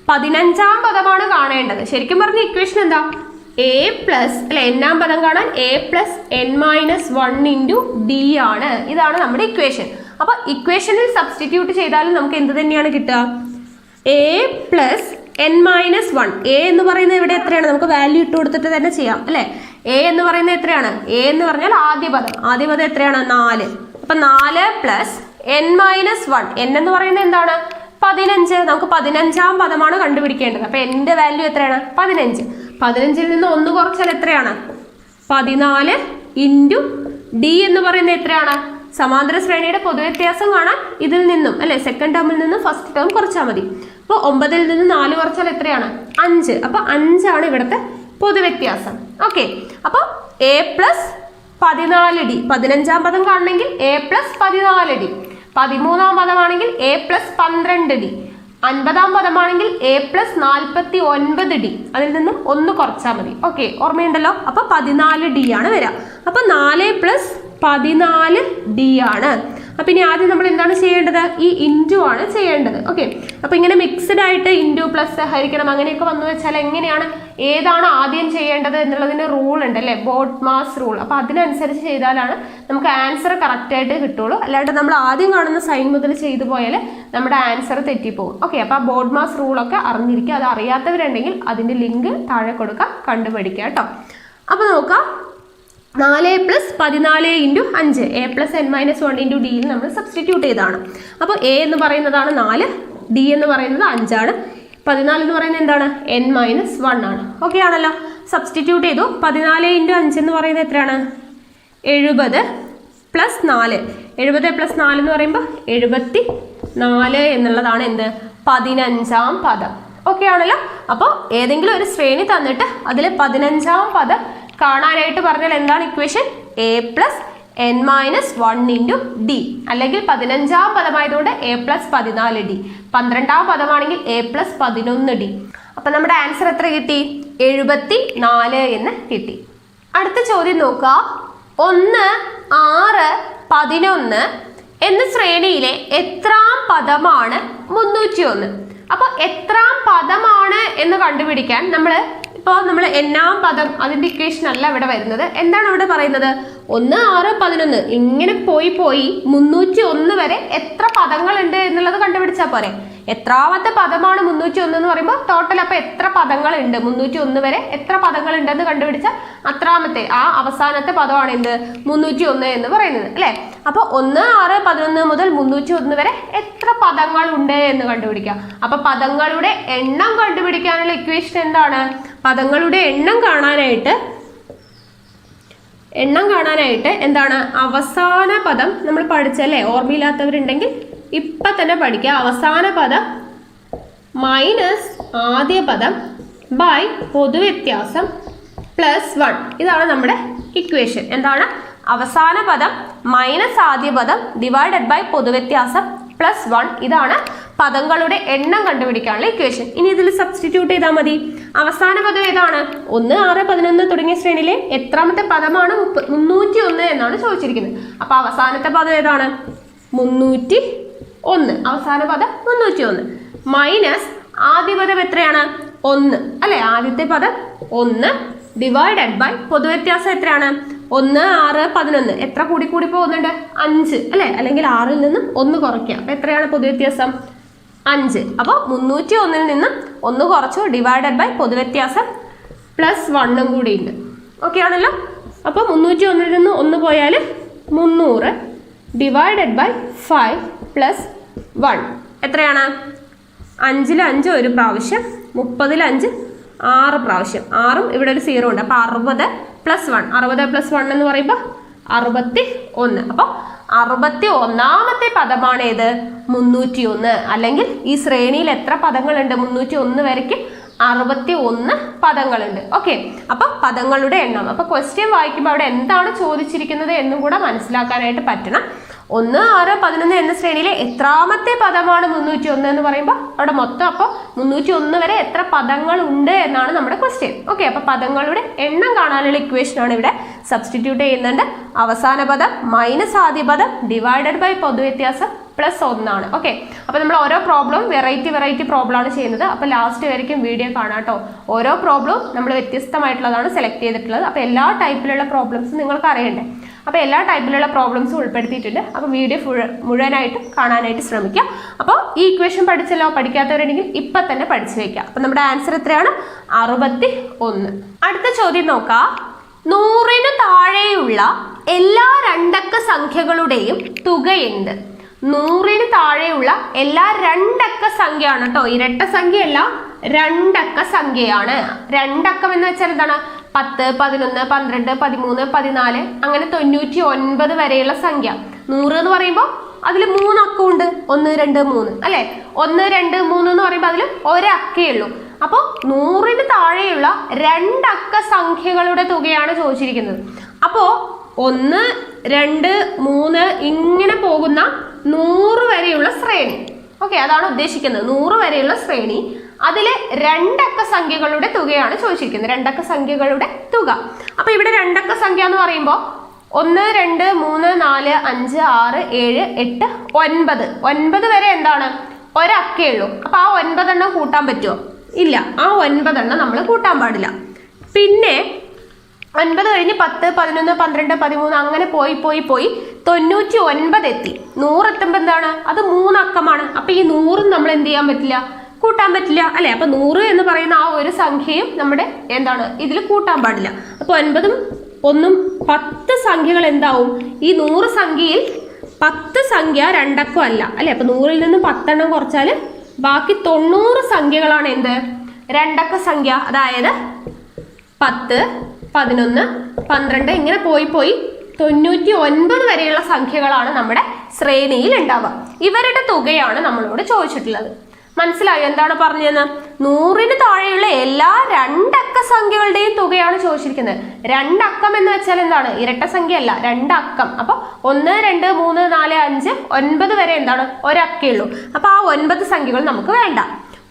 15ാം പദമാണ് കാണേണ്ടത്. ശരിക്കും പറഞ്ഞ ഇക്വേഷൻ എന്താ, a പ്ലസ് അല്ലെ, എണ്ണാം പദം കാണാൻ a+n-1 × d ആണ്. ഇതാണ് നമ്മുടെ ഇക്വേഷൻ. അപ്പൊ ഇക്വേഷനിൽ സബ്സ്റ്റിറ്റ്യൂട്ട് ചെയ്താലും നമുക്ക് എന്ത് തന്നെയാണ് കിട്ടുക, a+n-1. a എന്ന് പറയുന്നത് ഇവിടെ എത്രയാണ്, നമുക്ക് വാല്യൂ ഇട്ട് കൊടുത്തിട്ട് തന്നെ ചെയ്യാം അല്ലെ. a എന്ന് പറയുന്നത് എത്രയാണ്, a എന്ന് പറഞ്ഞാൽ ആദ്യ പദം എത്രയാണ്, 4. അപ്പൊ 4 + n-1, n എന്ന് പറയുന്നത് എന്താണ്, 15. നമുക്ക് 15ാം പദമാണ് കണ്ടുപിടിക്കേണ്ടത്. അപ്പൊ എന്റെ വാല്യൂ എത്രയാണ്, 15. 15ൽ നിന്ന് 1 കുറച്ചാൽ എത്രയാണ്, 14 × d എന്ന് പറയുന്നത് എത്രയാണ്, സമാന്തര ശ്രേണിയുടെ പൊതുവ്യത്യാസം കാണാൻ ഇതിൽ നിന്നും അല്ലെ, സെക്കൻഡ് ടേമിൽ നിന്ന് ഫസ്റ്റ് ടേം കുറച്ചാൽ മതി. അപ്പോൾ 9ൽ നിന്ന് 4 കുറച്ചാൽ എത്രയാണ്, 5. അപ്പൊ 5 ആണ് ഇവിടുത്തെ പൊതുവ്യത്യാസം. ഓക്കെ, അപ്പൊ a+14d, 15ാം പദം കാണണമെങ്കിൽ a+14d, 13ാം പദമാണെങ്കിൽ a+12d, 50ാം പദമാണെങ്കിൽ a+49d. അതിൽ നിന്നും 1 കുറച്ചാൽ മതി. ഓക്കെ, ഓർമ്മയുണ്ടല്ലോ. അപ്പൊ 14d ആണ് വരിക. അപ്പൊ 4+14d ആണ്. അപ്പൊ ഇനി ആദ്യം നമ്മൾ എന്താണ് ചെയ്യേണ്ടത്, ഈ ഇൻറ്റു ആണ് ചെയ്യേണ്ടത്. ഓക്കെ, അപ്പൊ ഇങ്ങനെ മിക്സ്ഡ് ആയിട്ട് ഇൻറ്റു പ്ലസ് ഹരിക്കണം അങ്ങനെയൊക്കെ വന്നു വെച്ചാൽ എങ്ങനെയാണ്, ഏതാണ് ആദ്യം ചെയ്യേണ്ടത് എന്നുള്ളതിന് റൂൾ ഉണ്ട് അല്ലെ, ബോഡ്മാസ് റൂൾ. അപ്പൊ അതിനനുസരിച്ച് ചെയ്താലാണ് നമുക്ക് ആൻസർ കറക്റ്റ് ആയിട്ട് കിട്ടുള്ളൂ. അല്ലാണ്ട് നമ്മൾ ആദ്യം കാണുന്ന സൈൻ മുതൽ ചെയ്തു പോയാൽ നമ്മുടെ ആൻസർ തെറ്റിപ്പോകും. ഓക്കെ, അപ്പൊ ആ ബോഡ്മാസ് റൂളൊക്കെ അറിഞ്ഞിരിക്കുക. അത് അറിയാത്തവരുണ്ടെങ്കിൽ അതിന്റെ ലിങ്ക് താഴെ കൊടുക്കുക, കണ്ടുപിടിക്കുക കേട്ടോ. അപ്പൊ നോക്കാം, 4 + 14 × 5, a+n-1 × d യിൽ നമ്മൾ സബ്സ്റ്റിറ്റ്യൂട്ട് ചെയ്താണ്. അപ്പോൾ a എന്ന് പറയുന്നതാണ് 4, d എന്ന് പറയുന്നത് 5 ആണ്, 14 എന്ന് പറയുന്നത് എന്താണ്, n-1 ആണ്. ഓക്കെ ആണല്ലോ. സബ്സ്റ്റിറ്റ്യൂട്ട് ചെയ്തു. 14 × 5 എന്ന് പറയുന്നത് എത്രയാണ്, 70 + 4. 70 + 4 എന്ന് പറയുമ്പോൾ 74 എന്നുള്ളതാണ് എന്ത്, 15ാം പദം. ഓക്കെ ആണല്ലോ. അപ്പോൾ ഏതെങ്കിലും ഒരു ശ്രേണി തന്നിട്ട് അതിൽ 15ാം പദം കാണാനായിട്ട് പറഞ്ഞാൽ എന്താണ് ഇക്വേഷൻ, a+n-1 × d, അല്ലെങ്കിൽ 15ാം പദമായതുകൊണ്ട് a+14d, 12ാം പദമാണെങ്കിൽ a+11d. അപ്പൊ നമ്മുടെ ആൻസർ എത്ര കിട്ടി, 74 എന്ന് കിട്ടി. അടുത്ത ചോദ്യം നോക്കുക. 1, 6, 11 എന്ന ശ്രേണിയിലെ എത്രാം പദമാണ് 301? അപ്പൊ എത്രാം പദമാണ് എന്ന് കണ്ടുപിടിക്കാൻ നമ്മൾ എണ്ണാം പദം, അതിന്റെ ഇക്വേഷൻ അല്ല ഇവിടെ വരുന്നത്. എന്താണ് ഇവിടെ പറയുന്നത്, 1, 6, 11 ഇങ്ങനെ പോയി 301 വരെ എത്ര പദങ്ങൾ ഉണ്ട് എന്നുള്ളത് കണ്ടുപിടിച്ചാൽ പോരെ. എത്രാമത്തെ പദമാണ് 301 എന്ന് പറയുമ്പോൾ ടോട്ടൽ അപ്പൊ എത്ര പദങ്ങൾ ഉണ്ട്, 301 വരെ എത്ര പദങ്ങൾ ഉണ്ടെന്ന് കണ്ടുപിടിച്ചാൽ അത്രാമത്തെ ആ അവസാനത്തെ പദമാണ് എന്ത്, 301 എന്ന് പറയുന്നത് അല്ലെ. അപ്പൊ 1, 6, 11 മുതൽ 301 വരെ എത്ര പദങ്ങൾ ഉണ്ട് എന്ന് കണ്ടുപിടിക്കാം. അപ്പൊ പദങ്ങളുടെ എണ്ണം കണ്ടുപിടിക്കാനുള്ള ഇക്വേഷൻ എന്താണ്, പദങ്ങളുടെ എണ്ണം കാണാനായിട്ട് എന്താണ്, അവസാന പദം നമ്മൾ പഠിച്ചല്ലേ, ഓർമ്മയില്ലാത്തവരുണ്ടെങ്കിൽ ഇപ്പൊ തന്നെ പഠിക്കുക. അവസാന പദം മൈനസ് ആദ്യ പദം ബൈ പൊതുവ്യത്യാസം +1. ഇതാണ് നമ്മുടെ ഇക്വേഷൻ. എന്താണ്, അവസാന പദം മൈനസ് ആദ്യ പദം ഡിവൈഡഡ് ബൈ പൊതുവ്യത്യാസം +1. ഇതാണ് പദങ്ങളുടെ എണ്ണം കണ്ടുപിടിക്കാനുള്ള ഇക്വേഷൻ. ഇനി ഇതിൽ സബ്സ്റ്റിറ്റ്യൂട്ട് ചെയ്താൽ മതി. അവസാന പദം ഏതാണ്? 1, 6, 11 തുടങ്ങിയ ശ്രേണിയിലെ എത്രാമത്തെ പദമാണ് 301 എന്നാണ് ചോദിച്ചിരിക്കുന്നത്. അപ്പൊ അവസാനത്തെ പദം ഏതാണ്? 301. അവസാന പദം 301 മൈനസ് ആദ്യ പദം എത്രയാണ്? 1 അല്ലെ? ആദ്യത്തെ പദം 1 ഡിവൈഡഡ് ബൈ പൊതുവ്യത്യാസം എത്രയാണ്? 1, 6, 11. എത്ര കൂടി കൂടി പോകുന്നുണ്ട്? 5 അല്ലെ? അല്ലെങ്കിൽ 6ൽ നിന്നും 1 കുറയ്ക്കുക. അപ്പൊ എത്രയാണ് പൊതുവ്യത്യാസം? 5. അപ്പോൾ 301ൽ നിന്നും 1 കുറച്ചു ഡിവൈഡഡ് ബൈ പൊതുവ്യത്യാസം പ്ലസ് 1 കൂടി ഉണ്ട്. ഓക്കെ ആണല്ലോ? അപ്പോൾ 301ൽ നിന്ന് 1 പോയാൽ 300 ഡിവൈഡഡ് ബൈ 5 പ്ലസ് 1 എത്രയാണ്? 5ൽ 5 ഒരു പ്രാവശ്യം, 30ൽ 5 6 പ്രാവശ്യം. 6ഉം ഇവിടെ ഒരു 0 ഉണ്ട്. അപ്പോൾ 60 പ്ലസ് 1. 60 പ്ലസ് 1 എന്ന് പറയുമ്പോൾ 61. അപ്പോൾ 61ാമത്തെ പദമാണ് ഏത്? 301. അല്ലെങ്കിൽ ഈ ശ്രേണിയിൽ എത്ര പദങ്ങളുണ്ട്? 301 വരയ്ക്ക് 61 പദങ്ങളുണ്ട്. ഓക്കെ, അപ്പൊ പദങ്ങളുടെ എണ്ണം. അപ്പൊ ക്വസ്റ്റ്യൻ വായിക്കുമ്പോൾ അവിടെ എന്താണ് ചോദിച്ചിരിക്കുന്നത് എന്നും കൂടെ മനസ്സിലാക്കാനായിട്ട് പറ്റണം. 1, 6, 11 എന്ന ശ്രേണിയിലെ എത്രാമത്തെ പദമാണ് 301 എന്ന് പറയുമ്പോൾ അവിടെ മൊത്തം അപ്പോൾ 301 വരെ എത്ര പദങ്ങൾ ഉണ്ട് എന്നാണ് നമ്മുടെ ക്വസ്റ്റ്യൻ. ഓക്കെ, അപ്പൊ പദങ്ങളുടെ എണ്ണം കാണാനുള്ള ഇക്വേഷൻ ആണ് ഇവിടെ സബ്സ്റ്റിറ്റ്യൂട്ട് ചെയ്യുന്നുണ്ട്. അവസാന പദം മൈനസ് ആദ്യ പദം ഡിവൈഡഡ് ബൈ പൊതുവ്യത്യാസം പ്ലസ് 1 ആണ്. ഓക്കെ, അപ്പൊ നമ്മൾ ഓരോ പ്രോബ്ലവും വെറൈറ്റി പ്രോബ്ലം ആണ് ചെയ്യുന്നത്. അപ്പൊ ലാസ്റ്റ് വരയ്ക്കും വീഡിയോ കാണാം കേട്ടോ. ഓരോ പ്രോബ്ലവും നമ്മൾ വ്യത്യസ്തമായിട്ടുള്ളതാണ് സെലക്ട് ചെയ്തിട്ടുള്ളത്. അപ്പൊ എല്ലാ ടൈപ്പിലുള്ള പ്രോബ്ലംസും നിങ്ങൾക്ക് അറിയണ്ടേ? അപ്പോൾ എല്ലാ ടൈപ്പിലുള്ള പ്രോബ്ലംസും ഉൾപ്പെടുത്തിയിട്ടുണ്ട്. അപ്പോൾ വീഡിയോ മുഴുവനായിട്ടും കാണാനായിട്ട് ശ്രമിക്കുക. അപ്പോൾ ഈ ഇക്വേഷൻ പഠിച്ചല്ലോ, പഠിക്കാത്തവരുണ്ടെങ്കിൽ ഇപ്പം തന്നെ പഠിച്ചു വയ്ക്കുക. അപ്പം നമ്മുടെ ആൻസർ എത്രയാണ്? 61. അടുത്ത ചോദ്യം നോക്കാം. 100ന് താഴെയുള്ള എല്ലാ രണ്ടക്ക സംഖ്യകളുടെയും തുക എന്ത്? 100ന് താഴെയുള്ള എല്ലാ രണ്ടക്ക സംഖ്യയാണ് കേട്ടോ, ഇരട്ട സംഖ്യയല്ല, രണ്ടക്ക സംഖ്യയാണ്. രണ്ടക്കം എന്ന് വെച്ചാൽ എന്താണ്? 10, 11, 12, 13, 14 അങ്ങനെ 99 വരെയുള്ള സംഖ്യ. 100 എന്ന് പറയുമ്പോൾ അതിൽ 3 അക്കം ഉണ്ട്. 1, 2, 3 അല്ലെ? 1, 2, 3 എന്ന് പറയുമ്പോൾ അതിൽ ഒരക്കേ ഉള്ളൂ. അപ്പോൾ 100ന് താഴെയുള്ള രണ്ടക്ക സംഖ്യകളുടെ തുകയാണ് ചോദിച്ചിരിക്കുന്നത്. അപ്പോൾ 1, 2, 3 ഇങ്ങനെ പോകുന്ന 100 വരെയുള്ള ശ്രേണി. ഓക്കെ, അതാണ് ഉദ്ദേശിക്കുന്നത്. 100 വരെയുള്ള ശ്രേണി, അതിലെ രണ്ടക്ക സംഖ്യകളുടെ തുകയാണ് ചോദിച്ചിരിക്കുന്നത്. രണ്ടക്ക സംഖ്യകളുടെ തുക. അപ്പൊ ഇവിടെ രണ്ടക്ക സംഖ്യ എന്ന് പറയുമ്പോൾ 1, 2, 3, 4, 5, 6, 7, 8, 9. 9 വരെ എന്താണ്? ഒരക്കേ ഉള്ളൂ. അപ്പൊ ആ 9 എണ്ണം കൂട്ടാൻ പറ്റുമോ? ഇല്ല, ആ 9 എണ്ണം നമ്മൾ കൂട്ടാൻ പാടില്ല. പിന്നെ 9 കഴിഞ്ഞ് 10, 11, 12, 13 അങ്ങനെ പോയി 99 എത്തി. 100 എത്തുമ്പോൾ എന്താണ്? അത് 3 അക്കമാണ്. അപ്പൊ ഈ 100 നമ്മൾ എന്ത് ചെയ്യാൻ പറ്റില്ല? കൂട്ടാൻ പറ്റില്ല അല്ലെ? അപ്പൊ 100 എന്ന് പറയുന്ന ആ ഒരു സംഖ്യയും നമ്മുടെ എന്താണ്? ഇതിൽ കൂട്ടാൻ പാടില്ല. അപ്പൊ 9ഉം 1ഉം 10 സംഖ്യകൾ എന്താവും? ഈ 100 സംഖ്യയിൽ 10 സംഖ്യ രണ്ടക്കം അല്ല അല്ലെ? അപ്പൊ 100ൽ നിന്ന് 10 എണ്ണം കുറച്ചാൽ ബാക്കി 90 സംഖ്യകളാണ് എന്ത്? രണ്ടക്ക സംഖ്യ. അതായത് 10, 11, 12 ഇങ്ങനെ പോയി 99 വരെയുള്ള സംഖ്യകളാണ് നമ്മുടെ ശ്രേണിയിൽ ഉണ്ടാവുക. ഇവരുടെ തുകയാണ് നമ്മളോട് ചോദിച്ചിട്ടുള്ളത്. മനസ്സിലായോ എന്താണ് പറഞ്ഞതെന്ന്? 100ന് താഴെയുള്ള എല്ലാ രണ്ടക്ക സംഖ്യകളുടെയും തുകയാണ് ചോദിച്ചിരിക്കുന്നത്. രണ്ടക്കം എന്ന് വെച്ചാൽ എന്താണ്? ഇരട്ട സംഖ്യ അല്ല, രണ്ടക്കം. അപ്പൊ 1, 2, 3, 4, 5, 9 വരെ എന്താണ്? ഒരക്കേ ഉള്ളൂ. അപ്പൊ ആ 9 സംഖ്യകൾ നമുക്ക് വേണ്ട.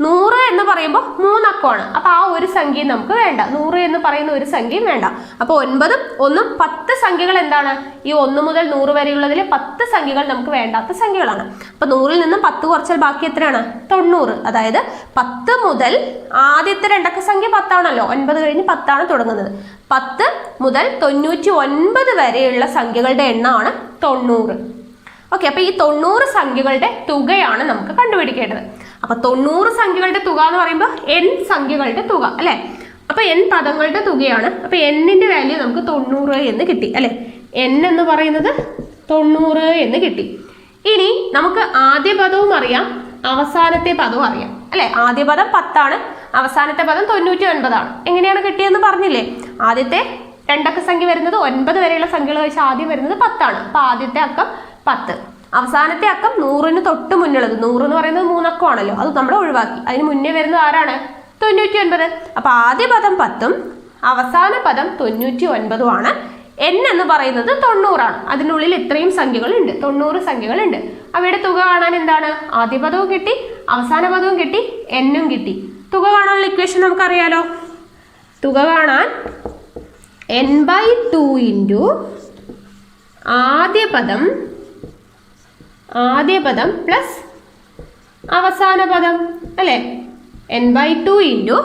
100 എന്ന് പറയുമ്പോൾ 3 അക്കമാണ്. അപ്പൊ ആ ഒരു സംഖ്യയും നമുക്ക് വേണ്ട. 100 എന്ന് പറയുന്ന ഒരു സംഖ്യയും വേണ്ട. അപ്പൊ 9ഉം 1ഉം 10 സംഖ്യകൾ എന്താണ്? ഈ 1 മുതൽ 100 വരെയുള്ളതിലെ 10 സംഖ്യകൾ നമുക്ക് വേണ്ടാത്ത സംഖ്യകളാണ്. അപ്പൊ 100ൽ നിന്നും 10 കുറച്ചാൽ ബാക്കി എത്രയാണ്? 90. അതായത് 10 മുതൽ ആദ്യത്തെ രണ്ടക്ക സംഖ്യ 10 ആണല്ലോ, 9 കഴിഞ്ഞ് 10 ആണ് തുടങ്ങുന്നത്. 10 മുതൽ 99 വരെയുള്ള സംഖ്യകളുടെ എണ്ണമാണ് 90. ഓക്കെ, അപ്പൊ ഈ 90 സംഖ്യകളുടെ തുകയാണ് നമുക്ക് കണ്ടുപിടിക്കേണ്ടത്. അപ്പൊ 90 സംഖ്യകളുടെ തുക എന്ന് പറയുമ്പോൾ n സംഖ്യകളുടെ തുക അല്ലെ? അപ്പൊ n പദങ്ങളുടെ തുകയാണ്. അപ്പൊ n-ന്റെ വാല്യൂ നമുക്ക് 90 എന്ന് കിട്ടി അല്ലെ? n എന്ന് പറയുന്നത് 90 എന്ന് കിട്ടി. ഇനി നമുക്ക് ആദ്യ പദവും അറിയാം, അവസാനത്തെ പദവും അറിയാം അല്ലെ? ആദ്യ പദം 10 ആണ്, അവസാനത്തെ പദം 99 ആണ്. എങ്ങനെയാണ് കിട്ടിയെന്ന് പറഞ്ഞില്ലേ? ആദ്യത്തെ രണ്ടക്ക സംഖ്യ വരുന്നത് 9 വരെയുള്ള സംഖ്യകൾ വെച്ച് ആദ്യം വരുന്നത് 10 ആണ്. അപ്പൊ ആദ്യത്തെ അക്കം 10, അവസാനത്തെ അക്കം 100ന് തൊട്ട് മുന്നുള്ളത്. 100 എന്ന് പറയുന്നത് 3 അക്കമാണല്ലോ, അത് നമ്മൾ ഒഴിവാക്കി. അതിന് മുന്നേ വരുന്നത് ആരാണ്? 99. അപ്പൊ ആദ്യ പദം 10ഉം അവസാന പദം 99 ആണ്. n എന്ന് പറയുന്നത് 90 ആണ്. അതിനുള്ളിൽ ഇത്രയും സംഖ്യകളുണ്ട്, 90 സംഖ്യകളുണ്ട്. അവയുടെ തുക കാണാൻ എന്താണ്? ആദ്യ പദവും കിട്ടി, അവസാന പദവും കിട്ടി, എന്നും കിട്ടി. തുക കാണാനുള്ള ഇക്വേഷൻ നമുക്കറിയാലോ. തുക കാണാൻ n/2 ഇൻറ്റു ആദ്യ പദം പ്ലസ് അവസാന പദം അല്ലേ. n/2 ഇൻറ്റു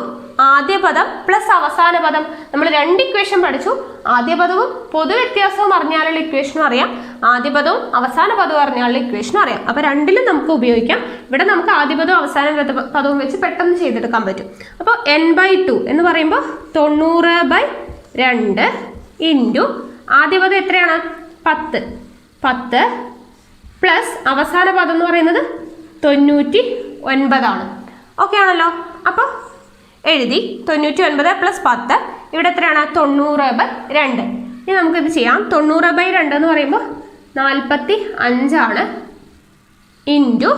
ആദ്യ പദം പ്ലസ് അവസാന പദം. നമ്മൾ രണ്ട് ഇക്വേഷൻ പഠിച്ചു. ആദ്യ പദവും പൊതുവ്യത്യാസവും അറിഞ്ഞാലുള്ള ഇക്വേഷനും അറിയാം, ആദ്യ പദവും അവസാന പദവും അറിഞ്ഞാലുള്ള ഇക്വേഷനും അറിയാം. അപ്പൊ രണ്ടിലും നമുക്ക് ഉപയോഗിക്കാം. ഇവിടെ നമുക്ക് ആദ്യ പദവും അവസാന പദവും വെച്ച് പെട്ടെന്ന് ചെയ്തെടുക്കാൻ പറ്റും. അപ്പോൾ n/2 എന്ന് പറയുമ്പോൾ 90/2 ഇൻറ്റു ആദ്യ പദം എത്രയാണ്? 10 പ്ലസ് അവസാന പദം എന്ന് പറയുന്നത് 99 ആണ്. ഓക്കെ ആണല്ലോ. അപ്പോൾ എഴുതി 99 പ്ലസ് 10 ഇവിടെ എത്രയാണ്? 90/2. ഇനി നമുക്കിത് ചെയ്യാം. 90/2 എന്ന് പറയുമ്പോൾ 45 ആണ്. ഇൻറ്റു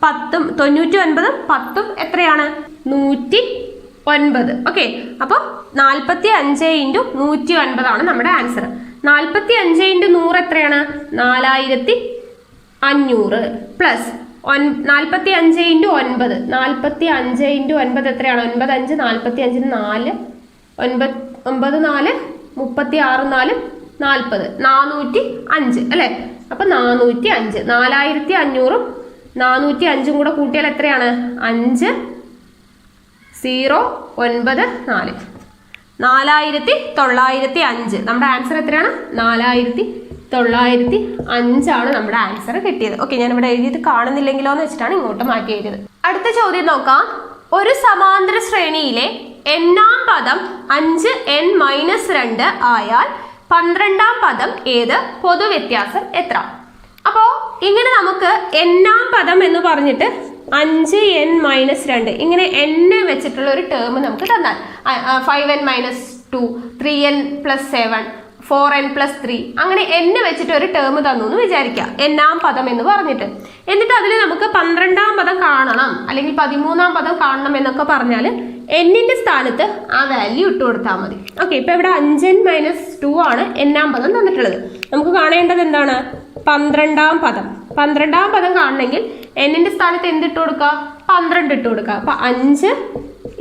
10, 99 10 എത്രയാണ്? 109. ഓക്കെ, അപ്പോൾ 45 ഇൻറ്റു 109 ആണ് നമ്മുടെ ആൻസർ. 45 ഇൻറ്റു 100 എത്രയാണ്? 4500 പ്ലസ് 45 ഇൻറ്റു 9, 45 ഇൻറ്റു 9 എത്രയാണ്? 9 5 45 4 9 9 4 36 4 40 405 അല്ലേ. അപ്പം 405 4500 405 കൂടെ കൂട്ടിയാൽ എത്രയാണ്? 5094 4905. നമ്മുടെ ആൻസർ എത്രയാണ്? 4905 ആണ് നമ്മുടെ ആൻസർ കിട്ടിയത്. ഓക്കെ, ഞാൻ ഇവിടെ എഴുതിയത് കാണുന്നില്ലെങ്കിലോ എന്ന് വെച്ചിട്ടാണ് ഇങ്ങോട്ട് മാറ്റി എഴുതിയത്. അടുത്ത ചോദ്യം നോക്കാം. ഒരു സമാന്തര ശ്രേണിയിലെ n-ാം പദം 5n-2 ആയാൽ 12-ാം പദം ഏത്? പൊതുവ്യത്യാസം എത്ര? അപ്പോൾ ഇങ്ങനെ നമുക്ക് n-ാം പദം എന്ന് പറഞ്ഞിട്ട് 5n-2 ഇങ്ങനെ n വെച്ചിട്ടുള്ള ഒരു ടേം നമുക്ക് തന്നാൽ 5n-2 3n+7 4n+3 അങ്ങനെ n വെച്ചിട്ട് ഒരു ടേം തന്നു എന്ന് വിചാരിക്കുക, n-ാം പദം എന്ന് പറഞ്ഞിട്ട്. എന്നിട്ട് അതിൽ നമുക്ക് 12-ാം പദം കാണണം അല്ലെങ്കിൽ 13-ാം പദം കാണണം എന്നൊക്കെ പറഞ്ഞാൽ n-ന്റെ സ്ഥാനത്ത് ആ വാല്യൂ ഇട്ട് കൊടുത്താൽ മതി. ഓക്കെ, ഇപ്പൊ ഇവിടെ 5n-2 ആണ് n-ാം പദം തന്നിട്ടുള്ളത്. നമുക്ക് കാണേണ്ടത് എന്താണ്? 12-ാം പദം. 12-ാം പദം കാണണമെങ്കിൽ n-ന്റെ സ്ഥാനത്ത് എന്തിട്ട് കൊടുക്കുക? 12 ഇട്ട് കൊടുക്കുക. അപ്പൊ 5